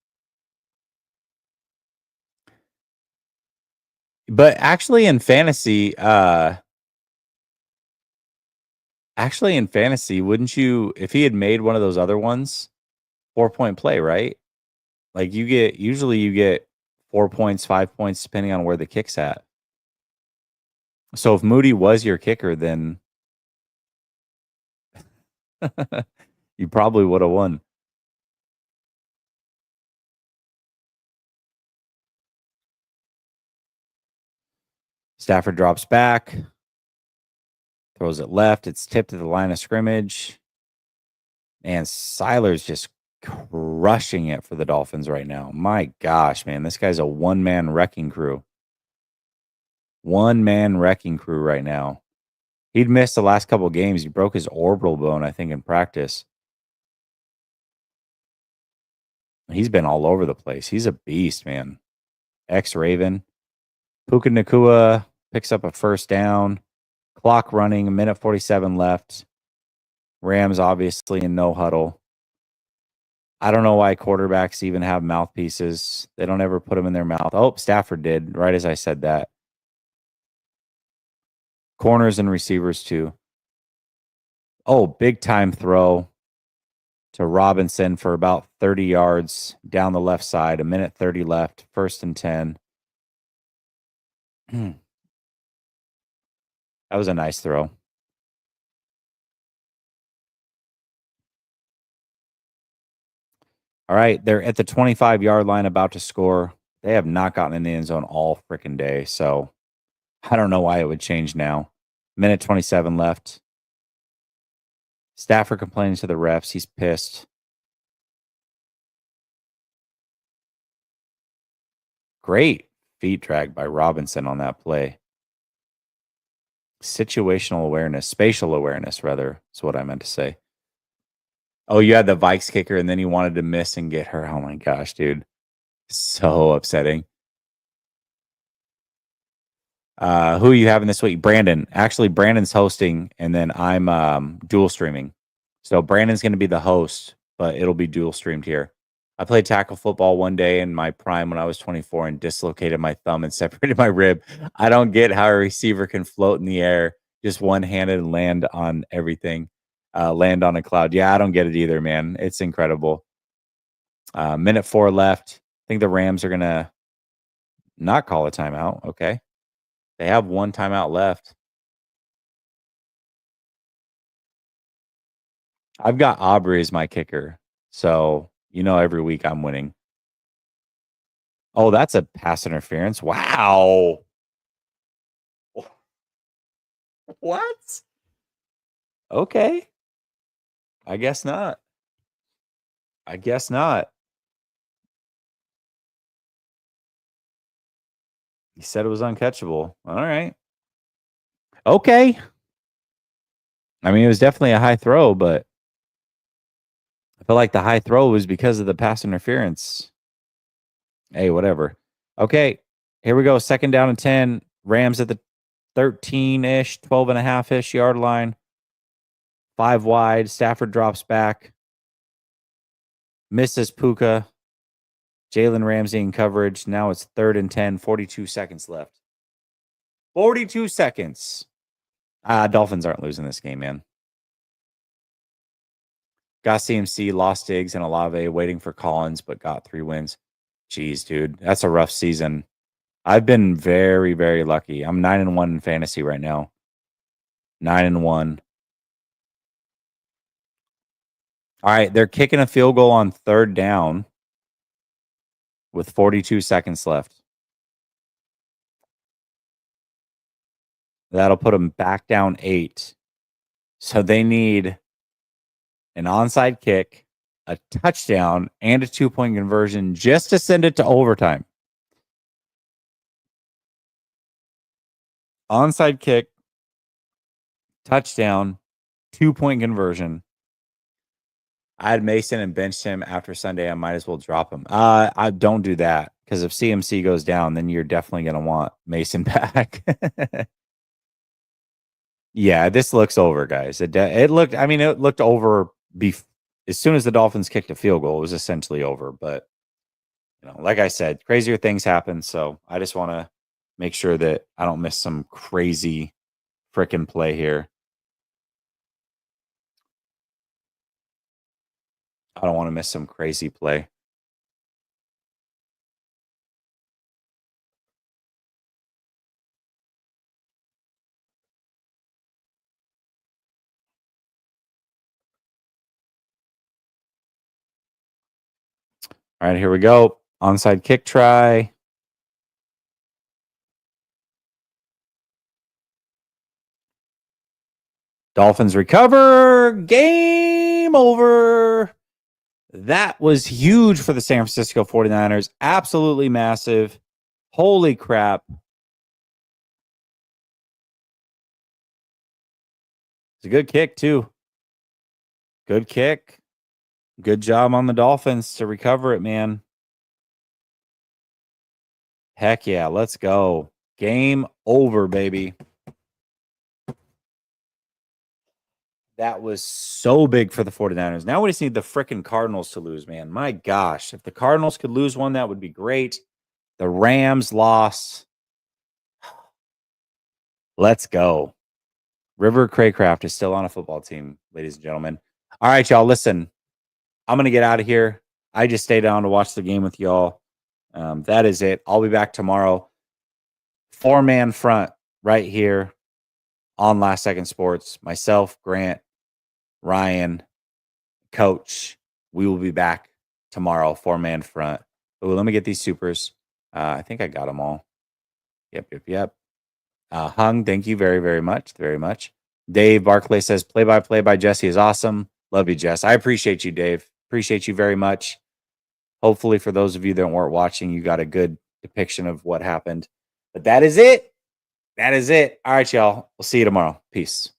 But actually in fantasy, wouldn't you, if he had made one of those other ones, 4-point play, right? Like you get 4 points, 5 points, depending on where the kick's at. So if Moody was your kicker, then you probably would have won. Stafford drops back, throws it left. It's tipped at the line of scrimmage. And Seiler's just crushing it for the Dolphins right now. My gosh, man. This guy's a one-man wrecking crew. One-man wrecking crew right now. He'd missed the last couple of games. He broke his orbital bone, I think, in practice. He's been all over the place. He's a beast, man. Ex-Raven. Puka Nakua picks up a first down. Clock running, 1:47 left. Rams obviously in no huddle. I don't know why quarterbacks even have mouthpieces. They don't ever put them in their mouth. Oh, Stafford did, right as I said that. Corners and receivers too. Oh, big time throw to Robinson for about 30 yards down the left side. 1:30 left. 1st and 10. That was a nice throw. All right, they're at the 25-yard line about to score. They have not gotten in the end zone all freaking day, so I don't know why it would change now. 1:27 left. Stafford complaining to the refs. He's pissed. Great feet drag by Robinson on that play. Situational awareness, spatial awareness, rather, is what I meant to say. Oh, you had the Vikes kicker, and then he wanted to miss and get her. Oh my gosh, dude. So upsetting. Who are you having this week? Brandon. Actually, Brandon's hosting, and then I'm dual streaming. So Brandon's going to be the host, but it'll be dual streamed here. I played tackle football one day in my prime when I was 24 and dislocated my thumb and separated my rib. I don't get how a receiver can float in the air just one-handed and land on everything, land on a cloud. Yeah, I don't get it either, man. It's incredible. 1:04 left. I think the Rams are going to not call a timeout. Okay. They have one timeout left. I've got Aubrey as my kicker. So, every week I'm winning. Oh, that's a pass interference. Wow. What? Okay. I guess not. I guess not. He said it was uncatchable. All right. Okay. I mean, it was definitely a high throw, but I feel like the high throw was because of the pass interference. Hey, whatever. Okay. Here we go. 2nd down and 10. Rams at the 13-ish, 12.5-ish yard line. 5 wide. Stafford drops back. Misses Puka. Jalen Ramsey in coverage. Now it's 3rd and 10. 42 seconds left. 42 seconds. Dolphins aren't losing this game, man. Got CMC, lost Diggs and Olave, waiting for Collins, but got 3 wins. Jeez, dude. That's a rough season. I've been very, very lucky. I'm 9-1 in fantasy right now. 9-1. All right, they're kicking a field goal on 3rd down with 42 seconds left. That'll put them back down 8. So they need an onside kick, a touchdown, and a 2-point conversion just to send it to overtime. Onside kick, touchdown, 2-point conversion. I had Mason and benched him after Sunday. I might as well drop him. I don't do that because if CMC goes down, then you're definitely going to want Mason back. Yeah, this looks over, guys. It looked over as soon as the Dolphins kicked a field goal. It was essentially over. But like I said, crazier things happen. So I just want to make sure that I don't miss some crazy freaking play here. I don't want to miss some crazy play. All right, here we go. Onside kick try. Dolphins recover. Game over. That was huge for the San Francisco 49ers. Absolutely massive. Holy crap. It's a good kick, too. Good kick. Good job on the Dolphins to recover it, man. Heck yeah, let's go. Game over, baby. That was so big for the 49ers. Now we just need the freaking Cardinals to lose, man. My gosh. If the Cardinals could lose one, that would be great. The Rams lost. Let's go. River Craycraft is still on a football team, ladies and gentlemen. All right, y'all. Listen, I'm going to get out of here. I just stayed down to watch the game with y'all. That is it. I'll be back tomorrow. 4-man front right here on Last Second Sports. Myself, Grant, Ryan, Coach. We will be back tomorrow. 4-man front. Ooh, let me get these supers. I think I got them all. Yep. Hung, thank you very, very much. Very much. Dave Barclay says play-by-play by Jesse is awesome. Love you, Jess. I appreciate you, Dave. Appreciate you very much. Hopefully, for those of you that weren't watching, you got a good depiction of what happened. But that is it. That is it. All right, y'all. We'll see you tomorrow. Peace.